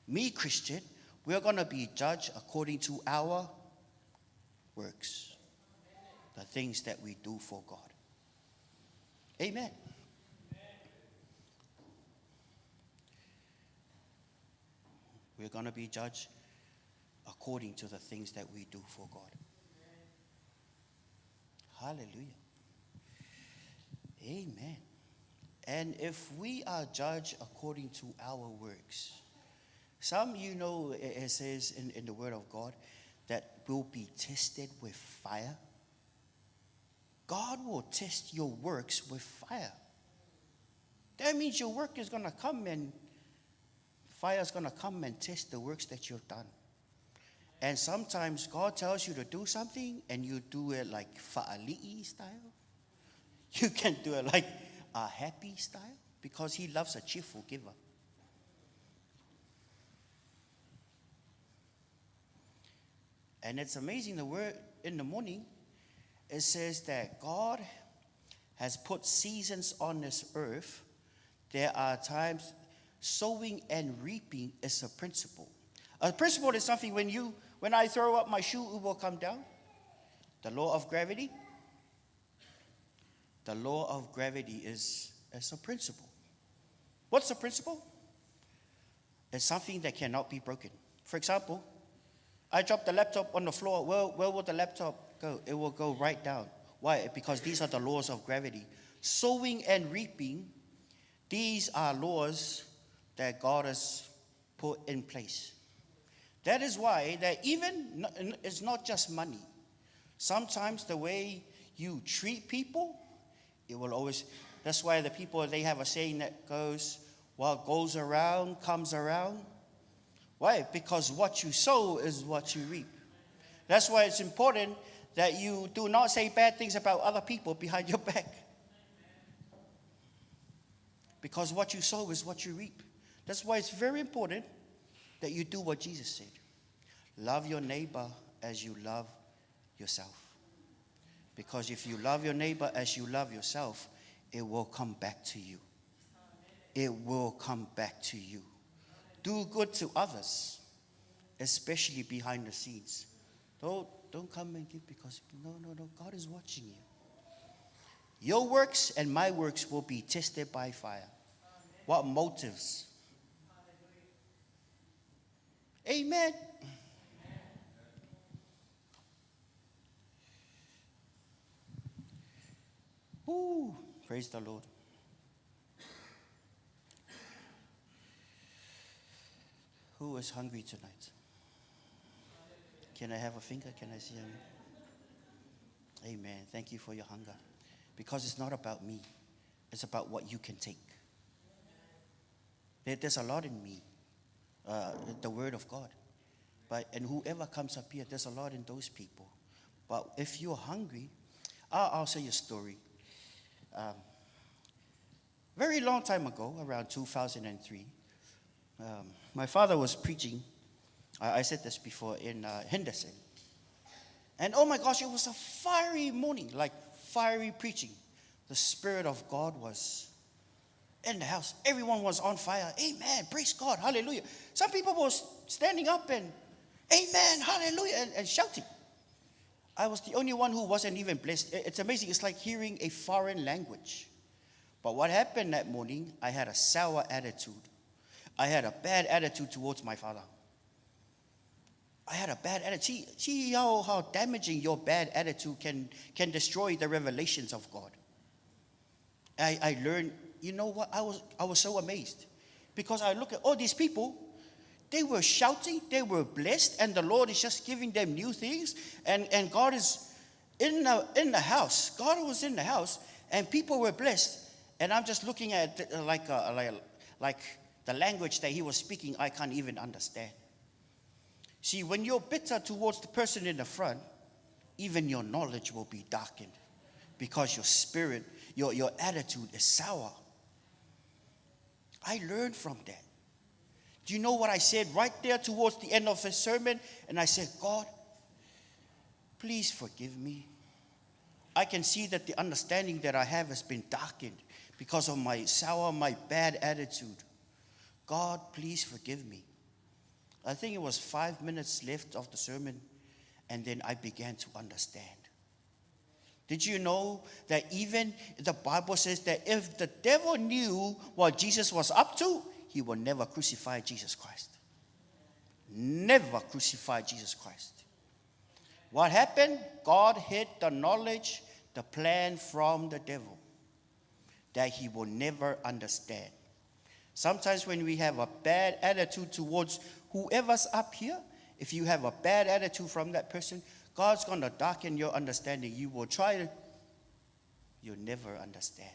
me, Christian, we're going to be judged according to our works, the things that we do for God. Amen. We're going to be judged according to the things that we do for God. Hallelujah. Amen. And if we are judged according to our works, it says in the Word of God that we'll be tested with fire. God will test your works with fire. That means your work is going to come and fire is going to come and test the works that you've done. And sometimes God tells you to do something and you do it like fa'ali'i style. You can do it like a happy style because He loves a cheerful giver. And it's amazing, the word in the morning, it says that God has put seasons on this earth. There are times, Sowing and reaping is a principle. A principle is something when I throw up my shoe, it will come down. The law of gravity. The law of gravity is a principle. What's a principle? It's something that cannot be broken. For example, I drop the laptop on the floor. Where will the laptop go? It will go right down. Why? Because these are the laws of gravity. Sowing and reaping, these are laws that God has put in place. That is why that even it's not just money. Sometimes the way you treat people, it will always. That's why the people, they have a saying that goes, what goes around comes around. Why? Because what you sow is what you reap. That's why it's important that you do not say bad things about other people behind your back. Because what you sow is what you reap. That's why it's very important that you do what Jesus said. Love your neighbor as you love yourself. Because if you love your neighbor as you love yourself, it will come back to you. It will come back to you. Do good to others, especially behind the scenes. Don't come and give because, no. God is watching you. Your works and my works will be tested by fire. What motives? Amen. Ooh, praise the Lord. Who is hungry tonight? Can I have a finger? Can I see him? Amen. Thank you for your hunger. Because it's not about me. It's about what you can take. There's a lot in me. The word of God. And whoever comes up here, there's a lot in those people. But if you're hungry, I'll say a story. Very long time ago, around 2003, my father was preaching. I said this before in Henderson. And oh my gosh, it was a fiery morning, like fiery preaching. The Spirit of God was in the house. Everyone was on fire. Amen. Praise God. Hallelujah. Some people were standing up and amen. Hallelujah. And shouting. I was the only one who wasn't even blessed. It's amazing. It's like hearing a foreign language. But what happened that morning, I had a sour attitude. I had a bad attitude towards my father. I had a bad attitude. See how damaging your bad attitude can destroy the revelations of God. I learned, you know what, I was so amazed. Because I look at all these people, they were shouting, they were blessed, and the Lord is just giving them new things. And God is in the house. God was in the house, and people were blessed. And I'm just looking at like the language that he was speaking, I can't even understand. See, when you're bitter towards the person in the front, even your knowledge will be darkened because your spirit, your attitude is sour. I learned from that. Do you know what I said right there towards the end of the sermon? And I said, God, please forgive me. I can see that the understanding that I have has been darkened because of my bad attitude. God, please forgive me. I think it was 5 minutes left of the sermon, and then I began to understand. Did you know that even the Bible says that if the devil knew what Jesus was up to, he will never crucify Jesus Christ. Never crucify Jesus Christ. What happened? God hid the knowledge, the plan from the devil that he will never understand. Sometimes when we have a bad attitude towards whoever's up here, if you have a bad attitude from that person, God's going to darken your understanding. You will try to, you'll never understand.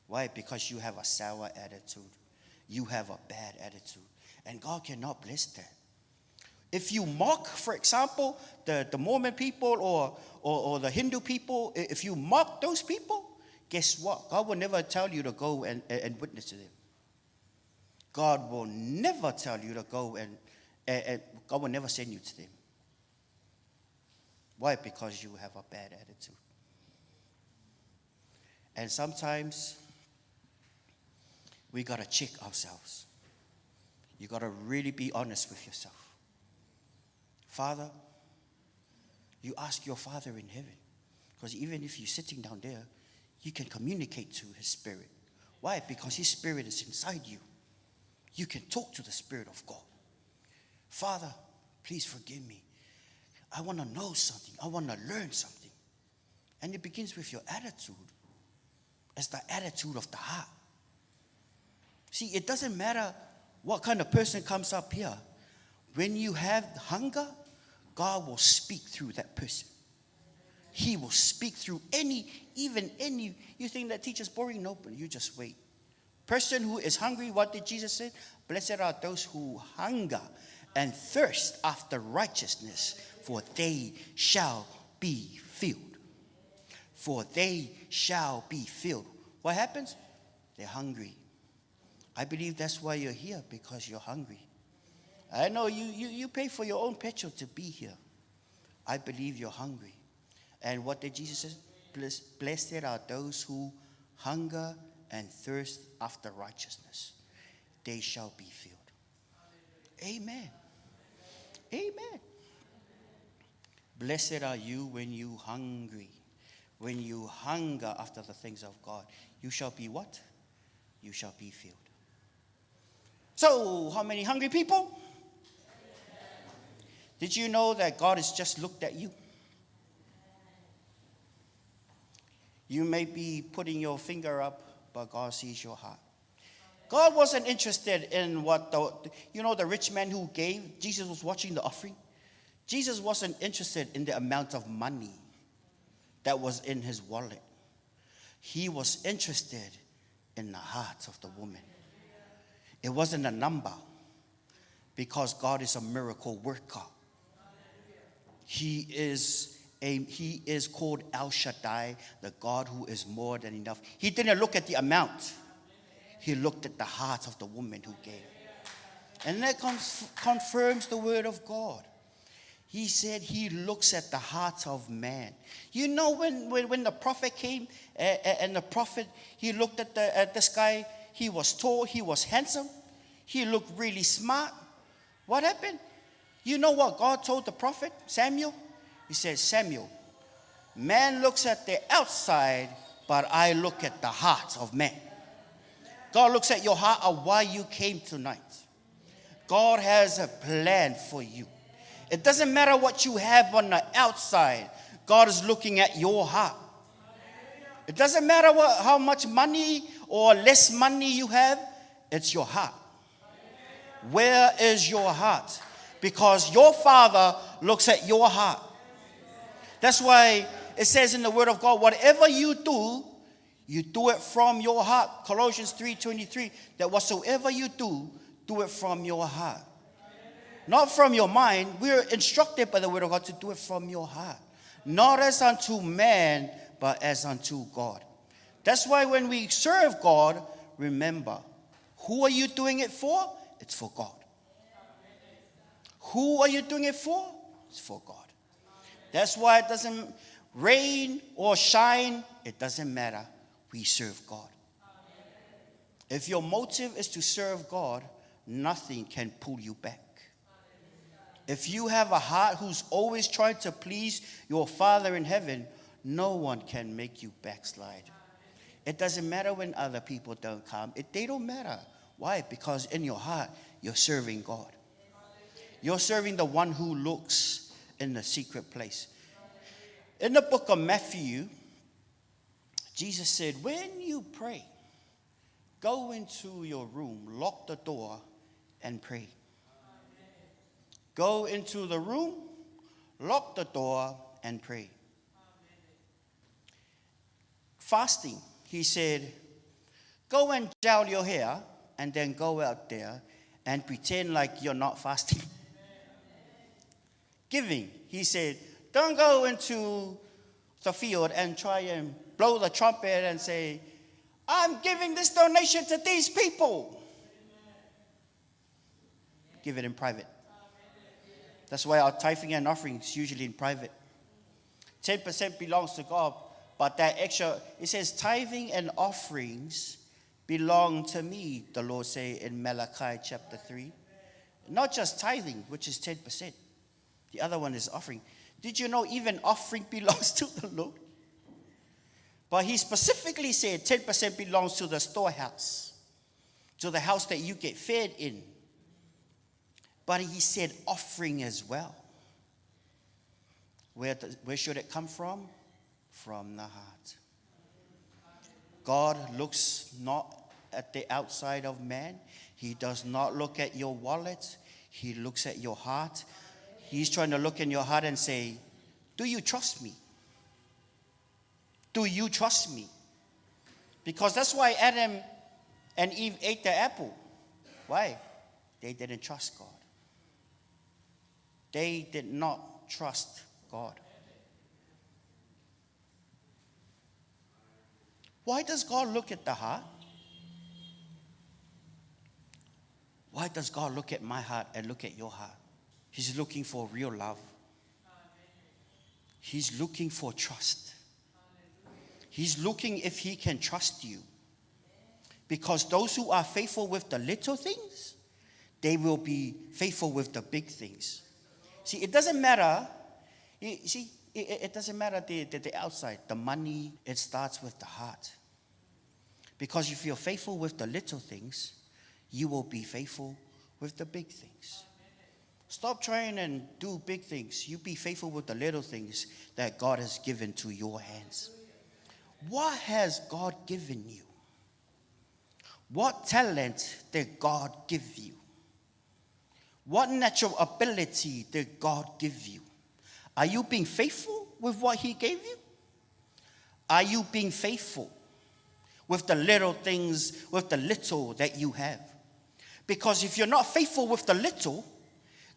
Why? Because you have a sour attitude. You have a bad attitude. And God cannot bless that. If you mock, for example, the Mormon people or the Hindu people, if you mock those people, guess what? God will never tell you to go and witness to them. God will never tell you to go and God will never send you to them. Why? Because you have a bad attitude. And sometimes we got to check ourselves. You got to really be honest with yourself. Father, you ask your Father in heaven. Because even if you're sitting down there, you can communicate to his spirit. Why? Because his spirit is inside you. You can talk to the Spirit of God. Father, please forgive me. I want to know something. I want to learn something. And it begins with your attitude. It's the attitude of the heart. See, it doesn't matter what kind of person comes up here. When you have hunger, God will speak through that person. He will speak through any, you think that teacher's boring? No, but you just wait. Person who is hungry, what did Jesus say? Blessed are those who hunger and thirst after righteousness, for they shall be filled. For they shall be filled. What happens? They're hungry. I believe that's why you're here, because you're hungry. I know you pay for your own petrol to be here. I believe you're hungry. And what did Jesus say? Blessed are those who hunger and thirst after righteousness. They shall be filled. Amen. Amen. Blessed are you when you hungry. When you hunger after the things of God. You shall be what? You shall be filled. So, how many hungry people? Did you know that God has just looked at you? You may be putting your finger up, but God sees your heart. God wasn't interested in what the rich man who gave. Jesus was watching the offering. Jesus wasn't interested in the amount of money that was in his wallet. He was interested in the heart of the woman. It wasn't a number, because God is a miracle worker. He is called El Shaddai, the God who is more than enough. He didn't look at the amount. He looked at the heart of the woman who gave. And that confirms the word of God. He said he looks at the heart of man. You know, when the prophet came, and the prophet, he looked at this guy. He was tall, he was handsome, he looked really smart. What happened? You know what God told the prophet Samuel? He said, Samuel, man looks at the outside, but I look at the heart of man. God looks at your heart of why you came tonight. God has a plan for you. It doesn't matter what you have on the outside. God is looking at your heart. It doesn't matter how much money or less money you have. It's your heart. Where is your heart? Because your Father looks at your heart. That's why it says in the Word of God, whatever you do it from your heart. Colossians 3:23, that whatsoever you do it from your heart. Not from your mind. We're instructed by the Word of God to do it from your heart. Not as unto man, but as unto God. That's why when we serve God, remember, who are you doing it for? It's for God. Who are you doing it for? It's for God. That's why it doesn't rain or shine. It doesn't matter. We serve God. If your motive is to serve God, nothing can pull you back. If you have a heart who's always trying to please your Father in heaven, no one can make you backslide. It doesn't matter when other people don't come. They don't matter. Why? Because in your heart, you're serving God. You're serving the one who looks in the secret place. In the book of Matthew, Jesus said, when you pray, go into your room, lock the door, and pray. Go into the room, lock the door, and pray. Fasting, he said, go and gel your hair, and then go out there and pretend like you're not fasting. Giving, he said, don't go into the field and try and blow the trumpet and say, I'm giving this donation to these people. Give it in private. That's why our tithing and offering is usually in private. 10% belongs to God, but that extra, it says tithing and offerings belong to me, the Lord say in Malachi chapter 3. Not just tithing, which is 10%. The other one is offering. Did you know even offering belongs to the Lord? But he specifically said 10% belongs to the storehouse, to the house that you get fed in. But he said offering as well. Where should it come from? From the heart. God looks not at the outside of man. He does not look at your wallet. He looks at your heart. He's trying to look in your heart and say, do you trust me? Do you trust me? Because that's why Adam and Eve ate the apple. Why? They didn't trust God. They did not trust God. Why does God look at the heart? Why does God look at my heart and look at your heart? He's looking for real love. He's looking for trust. He's looking if he can trust you. Because those who are faithful with the little things, they will be faithful with the big things. See, it doesn't matter. It doesn't matter the outside, the money. It starts with the heart. Because if you're faithful with the little things, you will be faithful with the big things. Stop trying and do big things. You be faithful with the little things that God has given to your hands. What has God given you? What talent did God give you? What natural ability did God give you? Are you being faithful with what he gave you? Are you being faithful with the little things, with the little that you have? Because if you're not faithful with the little,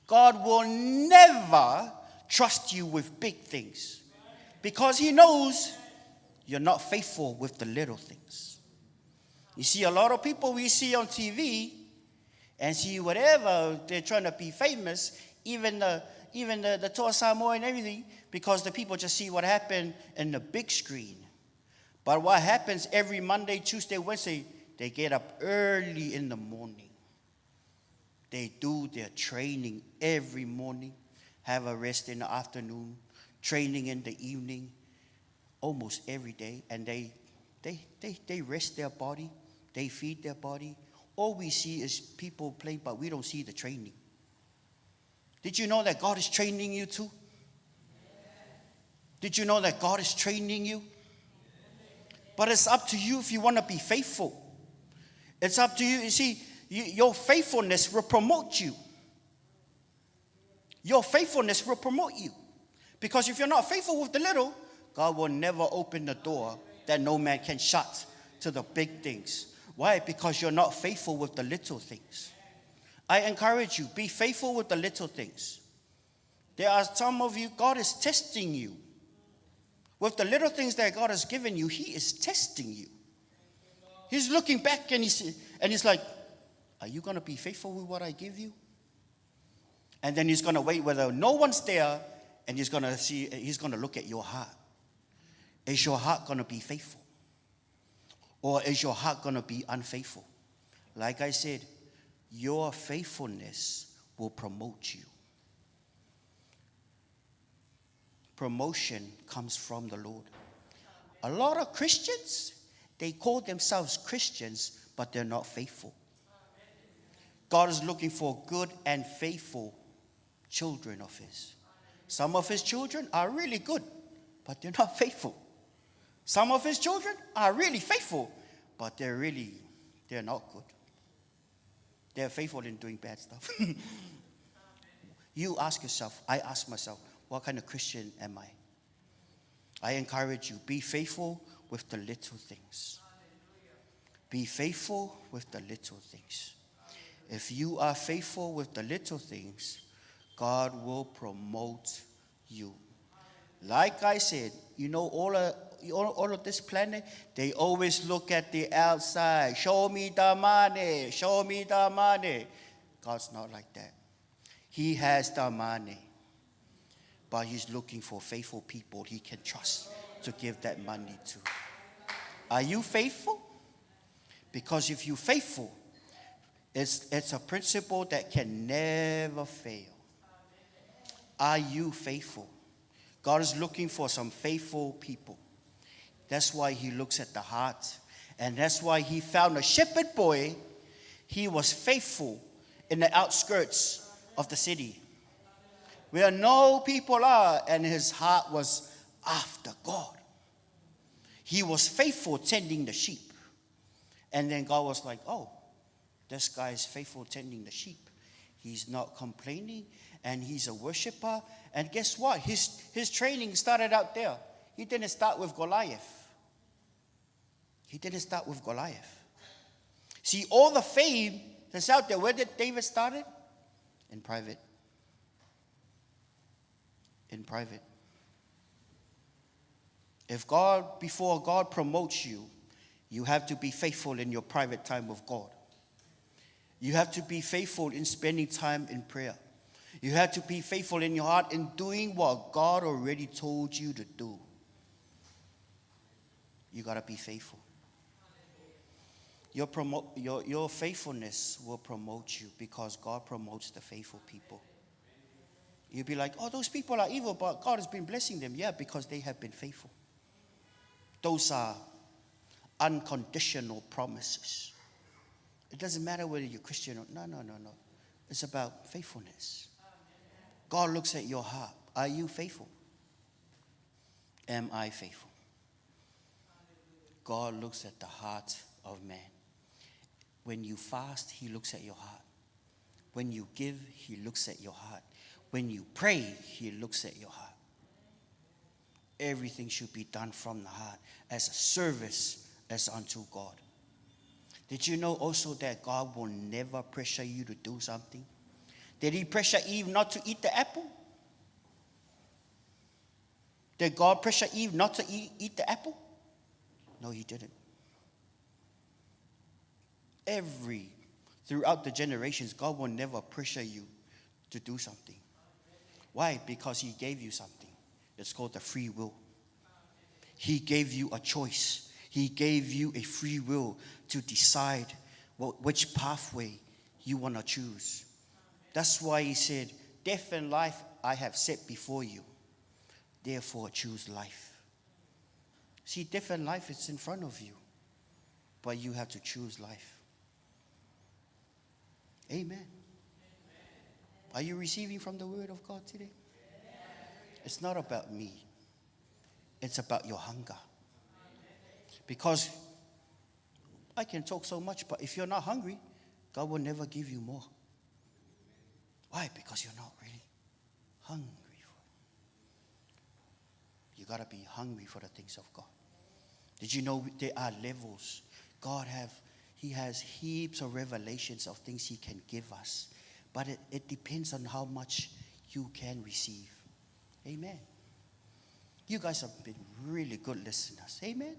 God will never trust you with big things. Because he knows you're not faithful with the little things. You see, a lot of people we see on TV and see whatever, they're trying to be famous, even the Toa Samoa and everything, because the people just see what happened in the big screen. But what happens every Monday, Tuesday, Wednesday, they get up early in the morning. They do their training every morning, have a rest in the afternoon, training in the evening, almost every day. And they rest their body, they feed their body. All we see is people playing, but we don't see the training. Did you know that God is training you too? Did you know that God is training you? But it's up to you if you want to be faithful. It's up to you. You see, your faithfulness will promote you. Your faithfulness will promote you. Because if you're not faithful with the little, God will never open the door that no man can shut to the big things. Why? Because you're not faithful with the little things. I encourage you, be faithful with the little things. There are some of you, God is testing you. With the little things that God has given you, he is testing you. He's looking back and he's like, are you going to be faithful with what I give you? And then he's going to wait whether no one's there, and he's going to look at your heart. Is your heart going to be faithful? Or is your heart going to be unfaithful? Like I said, your faithfulness will promote you. Promotion comes from the Lord. A lot of Christians, they call themselves Christians, but they're not faithful. God is looking for good and faithful children of his. Some of his children are really good, but they're not faithful. Some of his children are really faithful, but they're not good. They're faithful in doing bad stuff. You ask yourself, I ask myself, what kind of Christian am I? I encourage you, be faithful with the little things. Be faithful with the little things. If you are faithful with the little things, God will promote you. Like I said, you know, all of this planet, they always look at the outside. Show me the money. Show me the money. God's not like that. He has the money. But he's looking for faithful people he can trust to give that money to. Are you faithful? Because if you're faithful, It's a principle that can never fail. Are you faithful? God is looking for some faithful people. That's why he looks at the heart. And that's why he found a shepherd boy. He was faithful in the outskirts of the city, where no people are, and his heart was after God. He was faithful tending the sheep. And then God was like, oh, this guy is faithful tending the sheep. He's not complaining, and he's a worshiper. And guess what? His training started out there. He didn't start with Goliath. He didn't start with Goliath. See, all the fame that's out there, where did David start it? In private. In private. Before God promotes you, you have to be faithful in your private time with God. You have to be faithful in spending time in prayer. You have to be faithful in your heart in doing what God already told you to do. You got to be faithful. Your faithfulness will promote you, because God promotes the faithful people. You'll be like, oh, those people are evil, but God has been blessing them. Yeah, because they have been faithful. Those are unconditional promises. It doesn't matter whether you're Christian or no. It's about faithfulness. God looks at your heart. Are you faithful? Am I faithful? God looks at the heart of man. When you fast, he looks at your heart. When you give, he looks at your heart. When you pray, he looks at your heart. Everything should be done from the heart as a service as unto God. Did you know also that God will never pressure you to do something? Did he pressure Eve not to eat the apple? Did God pressure Eve not to eat the apple? No, he didn't. Throughout the generations, God will never pressure you to do something. Why? Because he gave you something. It's called the free will. He gave you a choice. He gave you a free will to decide which pathway you want to choose. That's why he said, death and life I have set before you. Therefore choose life. See, death and life is in front of you, but you have to choose life. Amen. Are you receiving from the word of God today? It's not about me. It's about your hunger. Because I can talk so much, but if you're not hungry, God will never give you more. Why? Because you're not really hungry for it. You got to be hungry for the things of God. Did you know there are levels? He has heaps of revelations of things he can give us. But it depends on how much you can receive. Amen. You guys have been really good listeners. Amen.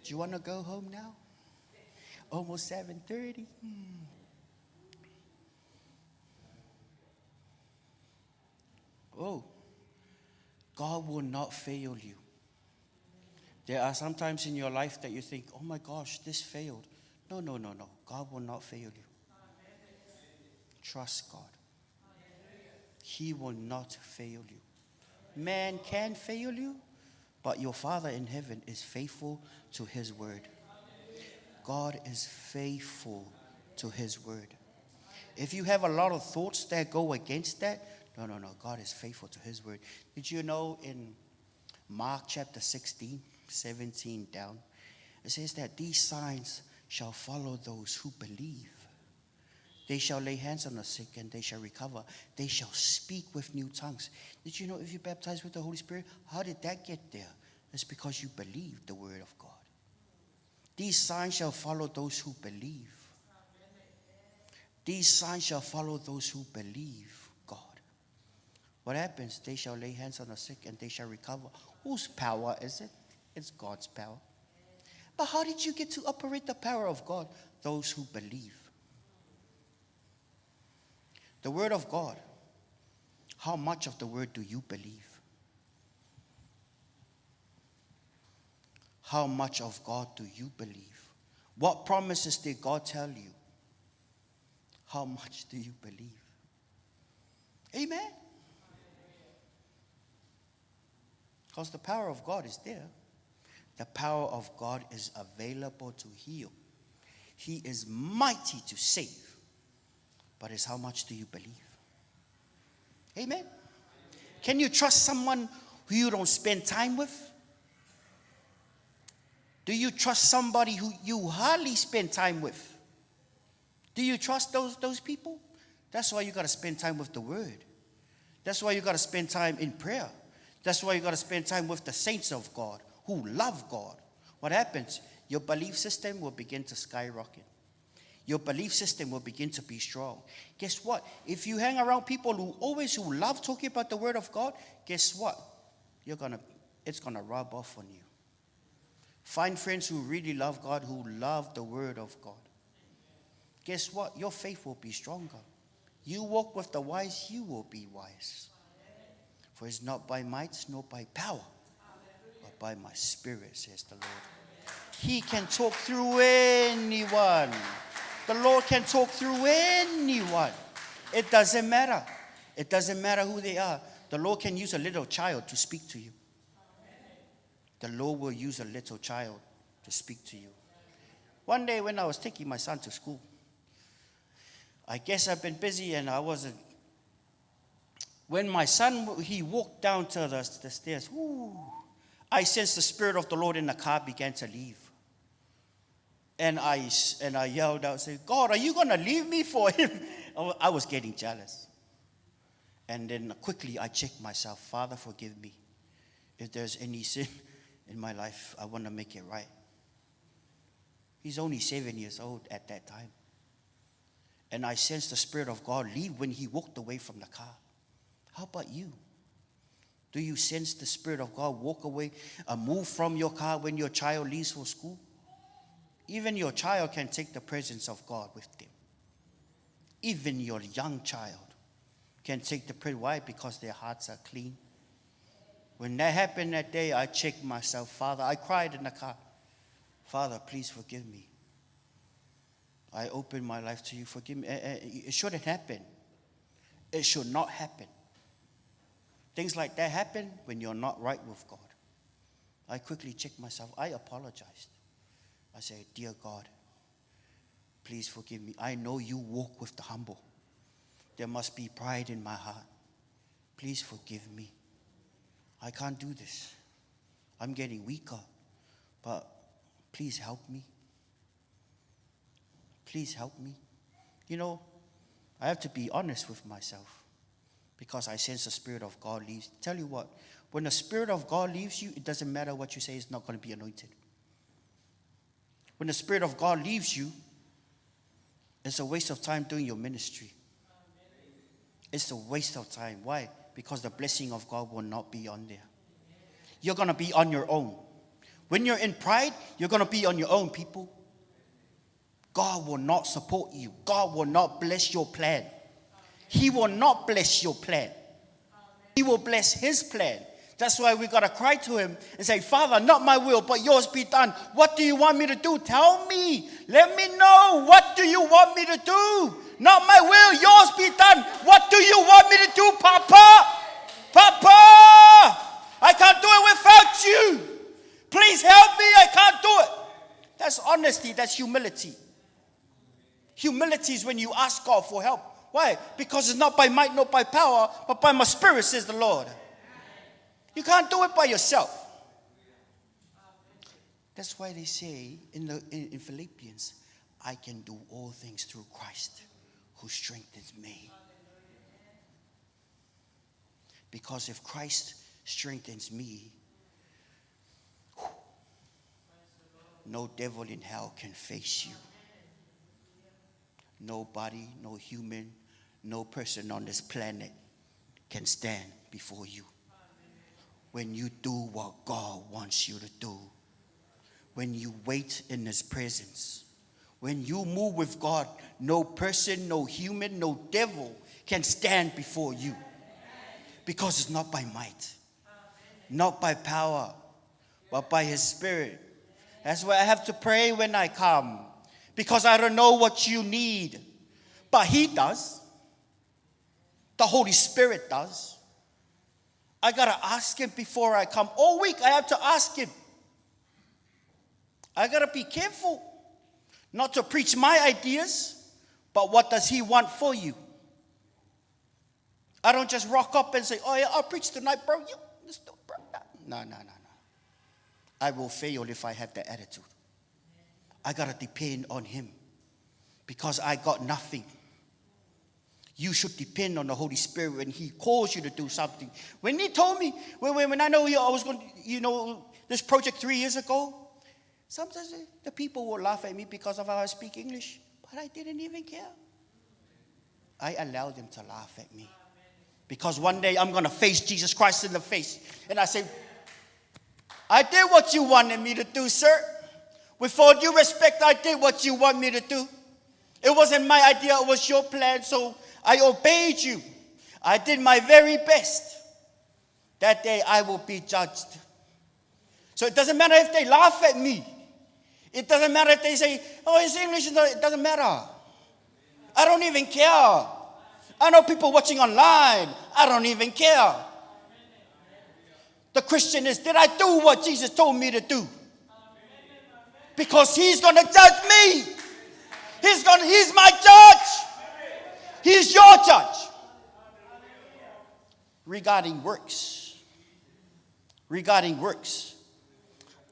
Do you want to go home now? Almost 7:30. Oh, God will not fail you. There are some times in your life that you think, oh my gosh, this failed. No. God will not fail you. Trust God. He will not fail you. Man can fail you, but your Father in heaven is faithful to his word. God is faithful to his word. If you have a lot of thoughts that go against that, no. God is faithful to his word. Did you know in Mark chapter 16, 17 down, it says that these signs shall follow those who believe. They shall lay hands on the sick and they shall recover. They shall speak with new tongues. Did you know if you're baptized with the Holy Spirit, how did that get there? It's because you believe the word of God. These signs shall follow those who believe. These signs shall follow those who believe God. What happens? They shall lay hands on the sick and they shall recover. Whose power is it? It's God's power. But how did you get to operate the power of God? Those who believe. The word of God. How much of the word do you believe? How much of God do you believe? What promises did God tell you? how much do you believe? Amen? Because the power of God is there. The power of God is available to heal. He is mighty to save. But it's how much do you believe? Amen? Can you trust someone who you don't spend time with? Do you trust somebody who you hardly spend time with? Do you trust those people? That's why you got to spend time with the Word. That's why you got to spend time in prayer. That's why you got to spend time with the saints of God who love God. What happens? Your belief system will begin to skyrocket. Your belief system will begin to be strong. Guess what? If you hang around people who love talking about the Word of God, guess what? It's gonna rub off on you. Find friends who really love God, who love the Word of God. Guess what? Your faith will be stronger. You walk with the wise, you will be wise. For it's not by might, nor by power, but by my Spirit, says the Lord. He can talk through anyone. The Lord can talk through anyone. It doesn't matter. It doesn't matter who they are. The Lord can use a little child to speak to you. The Lord will use a little child to speak to you. One day when I was taking my son to school, I guess I've been busy and I wasn't. When my son, he walked down to the stairs, I sensed the Spirit of the Lord in the car began to leave. And I yelled out, saying, God, are you going to leave me for him? I was getting jealous. And then quickly I checked myself. Father, forgive me. If there's any sin in my life, I want to make it right. He's only 7 years old at that time. And I sensed the Spirit of God leave when he walked away from the car. How about you? Do you sense the Spirit of God walk away, move from your car when your child leaves for school? Even your child can take the presence of God with them. Even your young child can take the presence. Why? Because their hearts are clean. When that happened that day, I checked myself. Father, I cried in the car. Father, please forgive me. I opened my life to you. Forgive me. It shouldn't happen. It should not happen. Things like that happen when you're not right with God. I quickly checked myself. I apologized. I said, dear God, please forgive me. I know you walk with the humble. There must be pride in my heart. Please forgive me. I can't do this. I'm getting weaker. But please help me. Please help me. You know, I have to be honest with myself. Because I sense the Spirit of God leaves. Tell you what, when the Spirit of God leaves you, it doesn't matter what you say, it's not going to be anointed. When the Spirit of God leaves you, it's a waste of time doing your ministry. It's a waste of time. Why? Because the blessing of God will not be on there. You're going to be on your own. When you're in pride, you're going to be on your own, people. God will not support you. God will not bless your plan. He will not bless your plan. He will bless his plan. That's why we got to cry to him and say, Father, not my will, but yours be done. What do you want me to do? Tell me. Let me know. What do you want me to do? Not my will, yours be done. What do you want me to do, Papa? Papa, I can't do it without you. Please help me. I can't do it. That's honesty. That's humility. Humility is when you ask God for help. Why? Because it's not by might, not by power, but by my Spirit, says the Lord. You can't do it by yourself. That's why they say in Philippians, I can do all things through Christ who strengthens me. Because if Christ strengthens me, no devil in hell can face you. Nobody, no human, no person on this planet can stand before you. When you do what God wants you to do, when you wait in his presence, when you move with God, no person, no human, no devil can stand before you. Because it's not by might, not by power, but by his Spirit. That's why I have to pray when I come. Because I don't know what you need. But he does. The Holy Spirit does. I got to ask him before I come. All week I have to ask him. I got to be careful not to preach my ideas, but what does he want for you? I don't just rock up and say, oh yeah, I'll preach tonight, bro. No. I will fail if I have that attitude. I got to depend on him because I got nothing. You should depend on the Holy Spirit when he calls you to do something. When he told me, when I know I was going to, this project 3 years ago, sometimes the people will laugh at me because of how I speak English, but I didn't even care. I allowed them to laugh at me. Because one day I'm going to face Jesus Christ in the face. And I say, I did what you wanted me to do, sir. With all due respect, I did what you want me to do. It wasn't my idea, it was your plan, so I obeyed you. I did my very best. That day I will be judged. So it doesn't matter if they laugh at me. It doesn't matter if they say, oh, his English is not, it doesn't matter. I don't even care. I know people watching online. I don't even care. The question is, did I do what Jesus told me to do? Because he's going to judge me. He's my judge. He's your judge. Regarding works,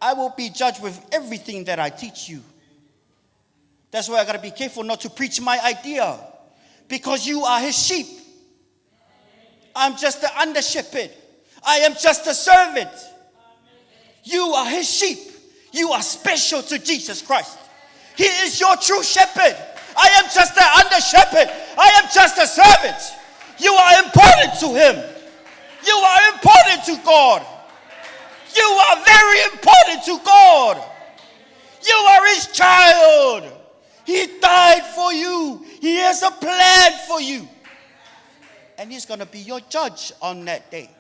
I will be judged with everything that I teach you. That's why I got to be careful not to preach my idea. Because you are his sheep. I'm just the under shepherd. I am just a servant. You are his sheep. You are special to Jesus Christ. He is your true shepherd. I am just the under shepherd. I am just a servant. You are important to him. You are important to God. You are very important to God. You are his child. He died for you. He has a plan for you. And he's going to be your judge on that day.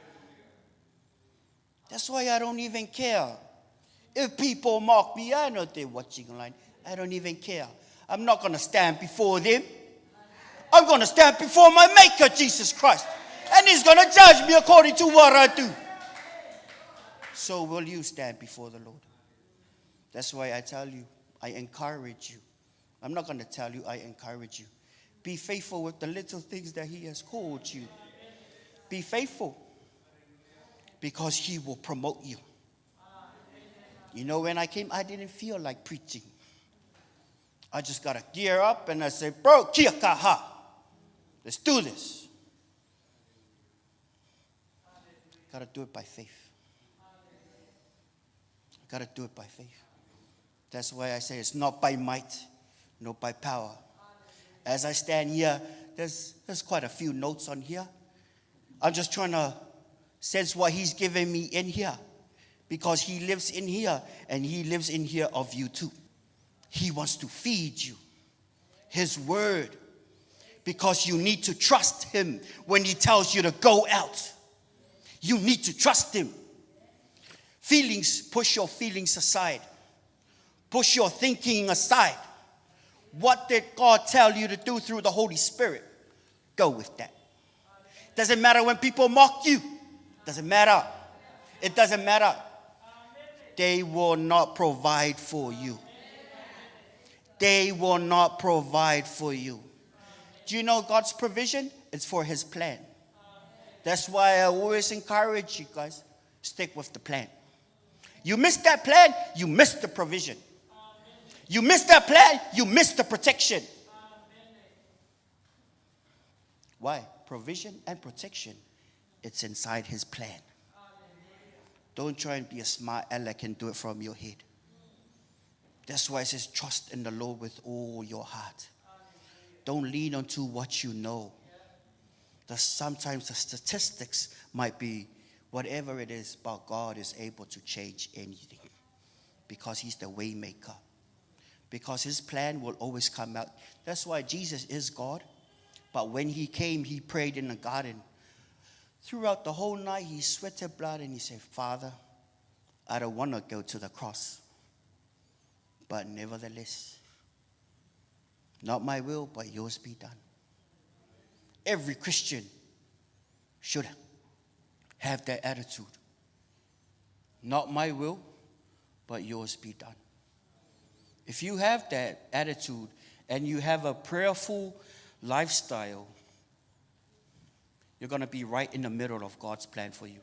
That's why I don't even care. If people mock me, I know they're watching online. I don't even care. I'm not going to stand before them. I'm going to stand before my Maker, Jesus Christ. And he's going to judge me according to what I do. So will you stand before the Lord? That's why I tell you, I encourage you. I'm not going to tell you, I encourage you. Be faithful with the little things that he has called you. Be faithful. Because he will promote you. You know, when I came, I didn't feel like preaching. I just got to gear up and I say, bro, kia kaha. Let's do this. Got to do it by faith. Got to do it by faith. That's why I say it's not by might, not by power. As I stand here, there's quite a few notes on here. I'm just trying to sense what he's giving me in here. Because he lives in here, and he lives in here of you too. He wants to feed you his word. Because you need to trust him when he tells you to go out. You need to trust him. Feelings, push your feelings aside. Push your thinking aside. What did God tell you to do through the Holy Spirit? Go with that. Doesn't matter when people mock you. Doesn't matter. It doesn't matter. They will not provide for you. They will not provide for you. Do you know God's provision? It's for his plan. That's why I always encourage you guys, stick with the plan. You miss that plan, you miss the provision. You miss that plan, you miss the protection. Why? Provision and protection, it's inside his plan. Don't try and be a smart aleck and do it from your head. That's why it says trust in the Lord with all your heart. Don't lean onto what you know. Sometimes the statistics might be whatever it is, but God is able to change anything. Because he's the way maker. Because his plan will always come out. That's why Jesus is God. But when he came, he prayed in the garden. Throughout the whole night, he sweated blood and he said, Father, I don't want to go to the cross. But nevertheless, not my will, but yours be done. Every Christian should have that attitude. Not my will, but yours be done. If you have that attitude and you have a prayerful lifestyle, you're going to be right in the middle of God's plan for you.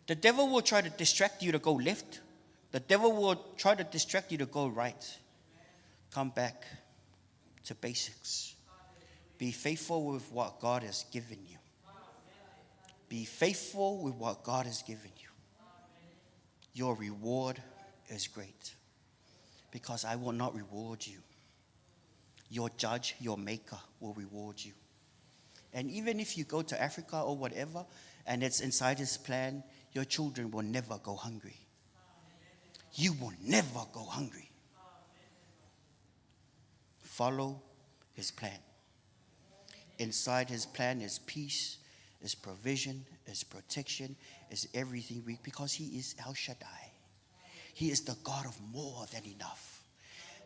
The devil will try to distract you to go left. The devil will try to distract you to go right. Come back to basics. Be faithful with what God has given you. Be faithful with what God has given you. Your reward is great, because I will not reward you. Your judge, your maker will reward you. And even if you go to Africa or whatever, and it's inside his plan, your children will never go hungry. You will never go hungry. Follow his plan. Inside his plan is peace, is provision, is protection, is everything because he is El Shaddai. He is the God of more than enough.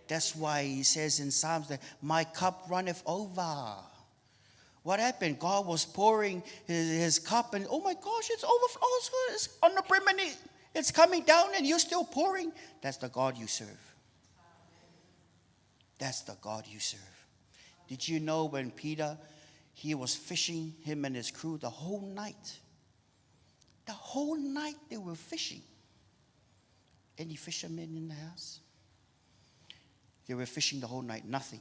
That's why he says in Psalms that my cup runneth over. What happened? God was pouring his cup and oh my gosh, it's overflowing. It's on the brim and it's coming down and you're still pouring. That's the God you serve. That's the God you serve. Did you know when Peter, he was fishing, him and his crew, the whole night? The whole night they were fishing. Any fishermen in the house? They were fishing the whole night, nothing.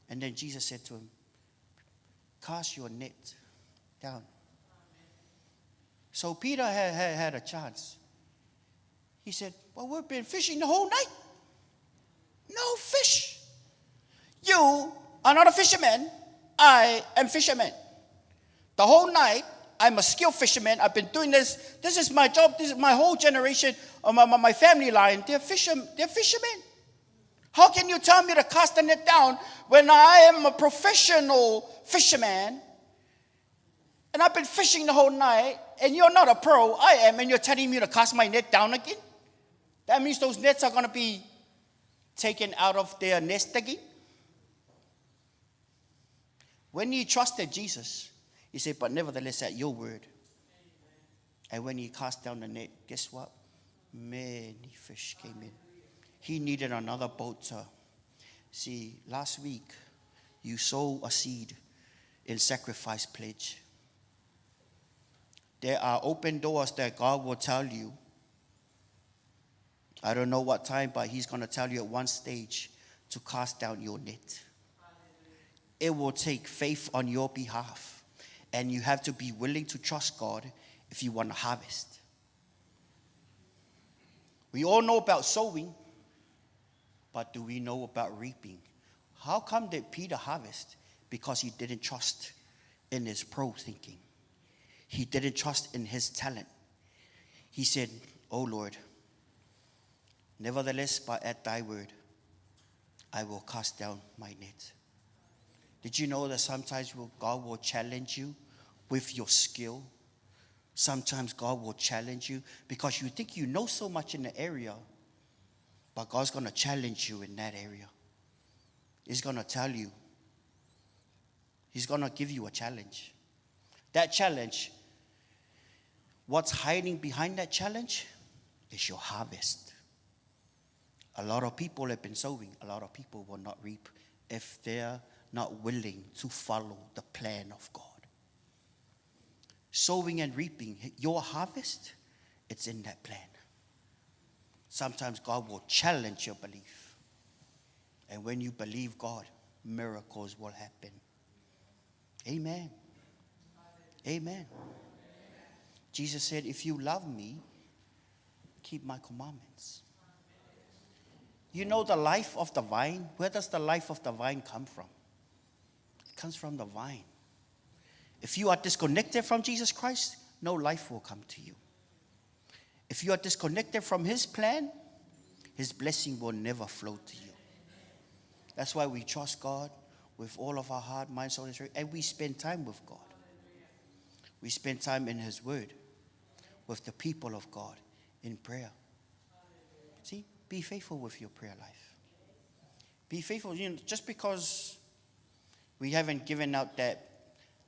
And then Jesus said to him, cast your net down. So Peter had a chance. He said, well, we've been fishing the whole night. No fish. You are not a fisherman. I am fisherman. The whole night, I'm a skilled fisherman. I've been doing this. This is my job. This is my whole generation, my family line. They're fishermen. How can you tell me to cast the net down when I am a professional fisherman and I've been fishing the whole night and you're not a pro, I am, and you're telling me to cast my net down again? That means those nets are going to be taken out of their nest again. When he trusted Jesus, he said, but nevertheless at your word. And when he cast down the net, guess what? Many fish came in. He needed another boat. See, last week, you sow a seed in sacrifice pledge. There are open doors that God will tell you. I don't know what time, but he's going to tell you at one stage to cast down your net. It will take faith on your behalf. And you have to be willing to trust God if you want to harvest. We all know about sowing. But do we know about reaping? How come did Peter harvest? Because he didn't trust in his pro thinking. He didn't trust in his talent. He said, oh Lord, nevertheless, but at thy word, I will cast down my net. Did you know that sometimes God will challenge you with your skill? Sometimes God will challenge you because you think you know so much in the area. But God's going to challenge you in that area. He's going to tell you. He's going to give you a challenge. That challenge, what's hiding behind that challenge is your harvest. A lot of people have been sowing. A lot of people will not reap if they're not willing to follow the plan of God. Sowing and reaping, your harvest, it's in that plan. Sometimes God will challenge your belief. And when you believe God, miracles will happen. Amen. Amen. Jesus said, if you love me, keep my commandments. You know the life of the vine? Where does the life of the vine come from? It comes from the vine. If you are disconnected from Jesus Christ, no life will come to you. If you are disconnected from his plan, his blessing will never flow to you. That's why we trust God with all of our heart, mind, soul, and strength, and we spend time with God. We spend time in his word with the people of God in prayer. See, be faithful with your prayer life. Be faithful. Just because we haven't given out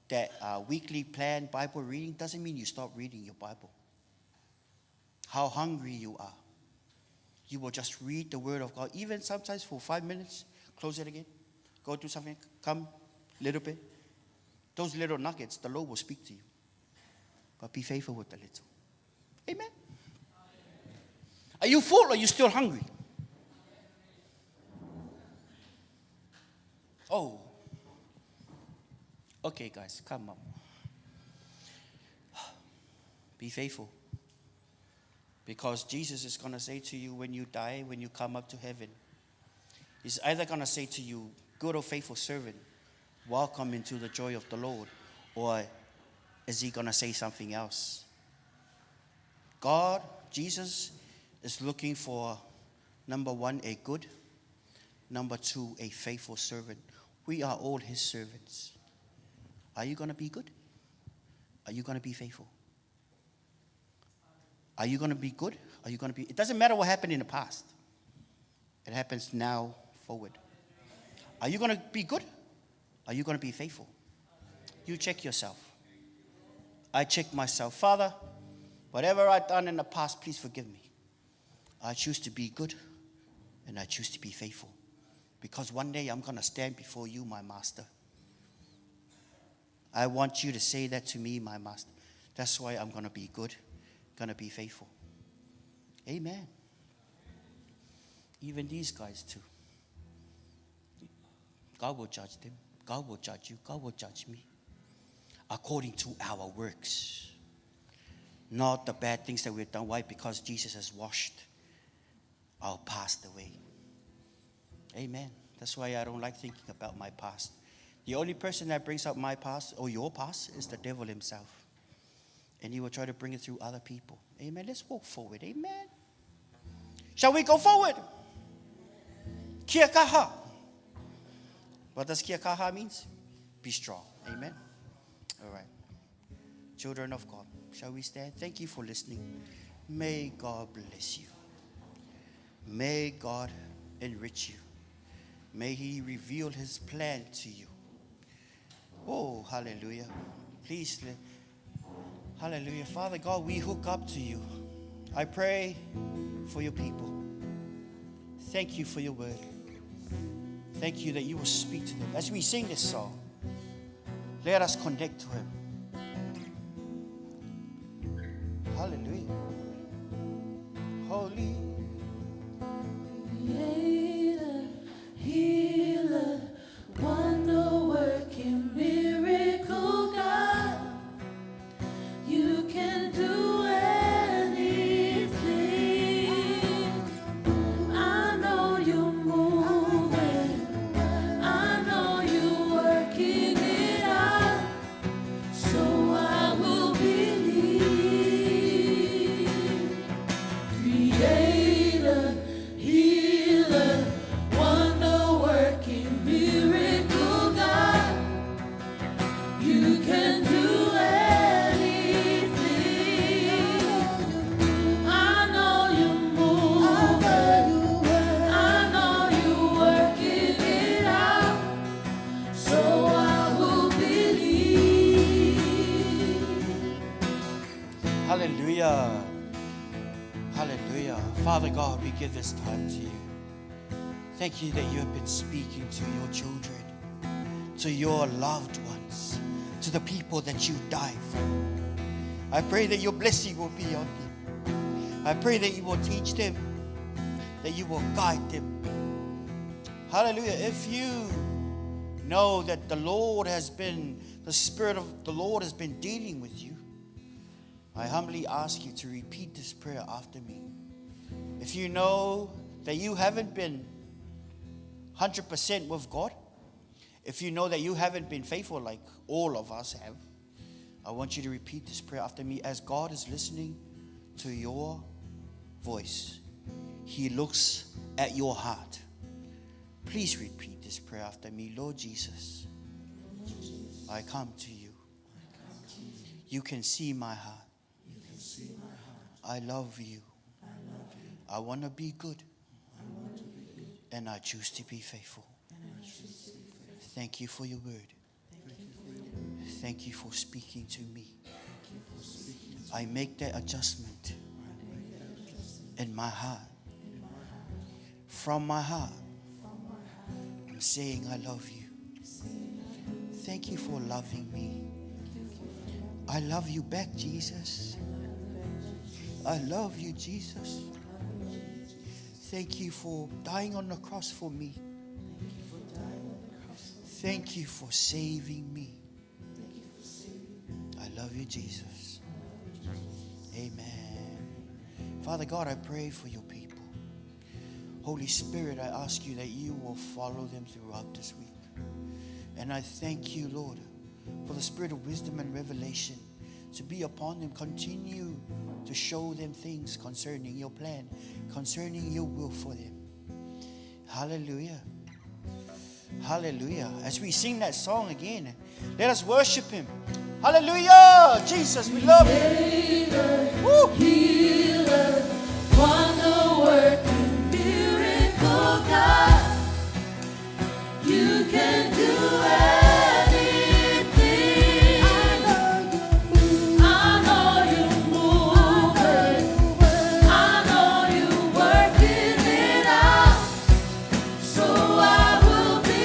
that weekly planned Bible reading doesn't mean you stop reading your Bible. How hungry you are. You will just read the Word of God, even sometimes for 5 minutes, close it again, go do something, come a little bit. Those little nuggets, the Lord will speak to you. But be faithful with the little. Amen. Are you full or are you still hungry? Oh. Okay, guys, come on. Be faithful. Because Jesus is going to say to you when you die, when you come up to heaven, He's either going to say to you, good or faithful servant, welcome into the joy of the Lord. Or is He going to say something else? God, Jesus, is looking for, number one, a good. Number two, a faithful servant. We are all His servants. Are you going to be good? Are you going to be faithful? Are you going to be good? Are you going to be... It doesn't matter what happened in the past. It happens now forward. Are you going to be good? Are you going to be faithful? You check yourself. I check myself. Father, whatever I've done in the past, please forgive me. I choose to be good and I choose to be faithful. Because one day I'm going to stand before you, my master. I want you to say that to me, my master. That's why I'm going to be good, going to be faithful. Amen. Even these guys too. God will judge them. God will judge you. God will judge me. According to our works. Not the bad things that we've done. Why? Because Jesus has washed our past away. Amen. That's why I don't like thinking about my past. The only person that brings up my past or your past is the devil himself. And he will try to bring it through other people. Amen. Let's walk forward. Amen. Shall we go forward? Kia kaha. What does kia kaha means? Be strong. Amen. All right. Children of God, shall we stand? Thank you for listening. May God bless you. May God enrich you. May He reveal His plan to you. Oh, hallelujah. Please, hallelujah. Father God, we hook up to you. I pray for your people. Thank you for your word. Thank you that you will speak to them. As we sing this song, let us connect to Him. Hallelujah. Holy. Creator, healer, wonder-working miracle God. You can do anything. I know you're moving. I know you're working it out. So I will believe. Creator, healer, wonder-working miracle God. You can do anything. I know you're moving. I know you're working it out. So I will believe. Hallelujah. Hallelujah. Father God, we give this time to you. Thank you that you have been speaking to your children, to your loved ones, to the people that you died for. I pray that your blessing will be on them. I pray that you will teach them, that you will guide them. Hallelujah. If you know that the Spirit of the Lord has been dealing with you, I humbly ask you to repeat this prayer after me. If you know that you haven't been 100% with God, if you know that you haven't been faithful like all of us have, I want you to repeat this prayer after me as God is listening to your voice. He looks at your heart. Please repeat this prayer after me. Lord Jesus, I come to you. You can see my heart. I love you. I want to be good. And I choose to be faithful. Thank you for your word. Thank you for speaking to me. I make that adjustment in my heart. From my heart, I'm saying I love you. Thank you for loving me. I love you back, Jesus. I love you, Jesus. Thank you for dying on the cross for me. Thank you for saving me. I love you, Jesus. Amen. Father God, I pray for your people. Holy Spirit, I ask you that you will follow them throughout this week. And I thank you, Lord, for the spirit of wisdom and revelation to be upon them. Continue to show them things concerning your plan, concerning your will for them. Hallelujah. Hallelujah. As we sing that song again, let us worship him. Hallelujah. Jesus, we love you. Woo. Healer, wonder working, miracle God. You can do anything. I know you're moving. I know you're working it out. So I will believe.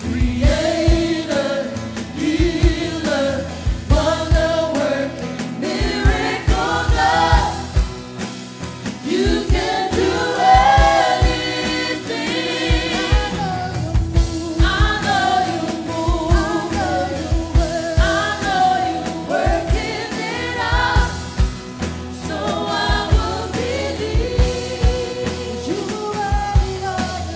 Creator, healer, wonder working, miracle God. You can do anything. I know you're moving. I know you're working it out. So I will believe. You are the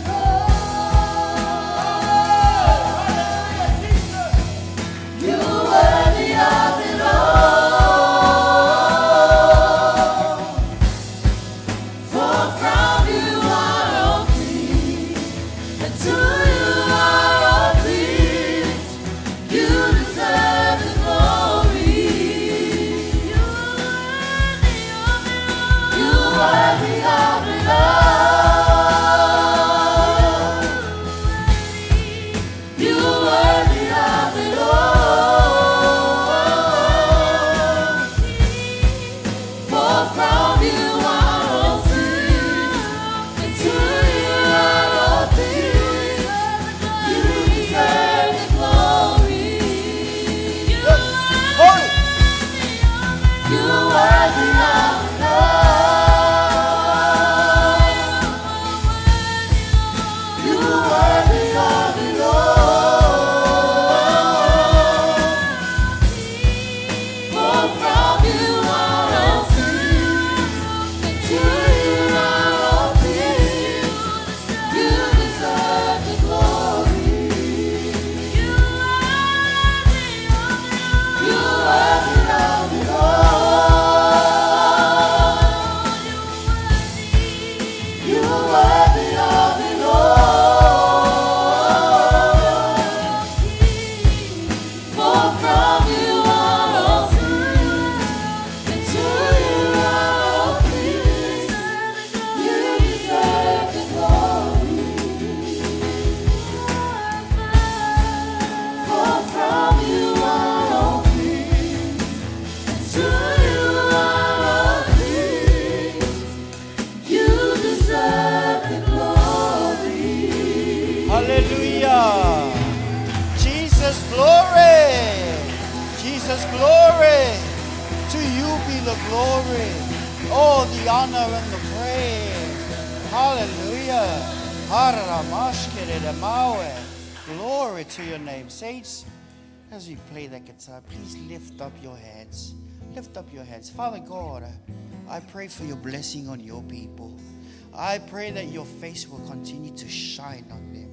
You're worthy of it all. For from you are all things, and to you are all things. You deserve the glory. You're worthy of it all. You're worthy of it all. For from you are all things, and to you are all things. You deserve the glory. Holy. You're worthy of it all. You're worthy of it all. For from you are all things, and to you are all things. You deserve the glory. You're worthy of it all. You're worthy of it all. For from you are all things, and to you are all things. You deserve the glory. For from you are all things, and to you are all things. You deserve the glory. Hallelujah. Jesus, glory. Jesus, glory. To you be the glory. Oh, the honor and the praise. Hallelujah. Haramashkeredamawe. Glory to your name. Saints, as we play that guitar, please lift up your hands. Lift up your hands. Father God, I pray for your blessing on your people. I pray that your face will continue to shine on them.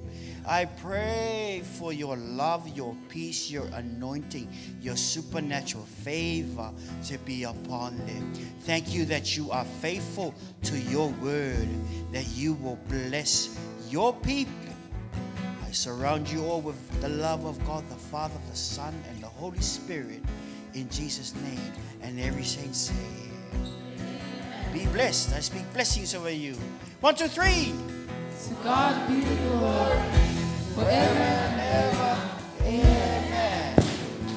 I pray for your love, your peace, your anointing, your supernatural favor to be upon them. Thank you that you are faithful to your word, that you will bless your people. I surround you all with the love of God, the Father, the Son, and the Holy Spirit, in Jesus' name. And every saint say, be blessed. I speak blessings over you. 1, 2, 3. To God be the glory forever and ever.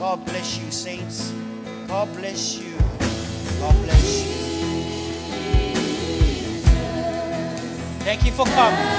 God bless you, saints. God bless you. God bless you. Thank you for coming.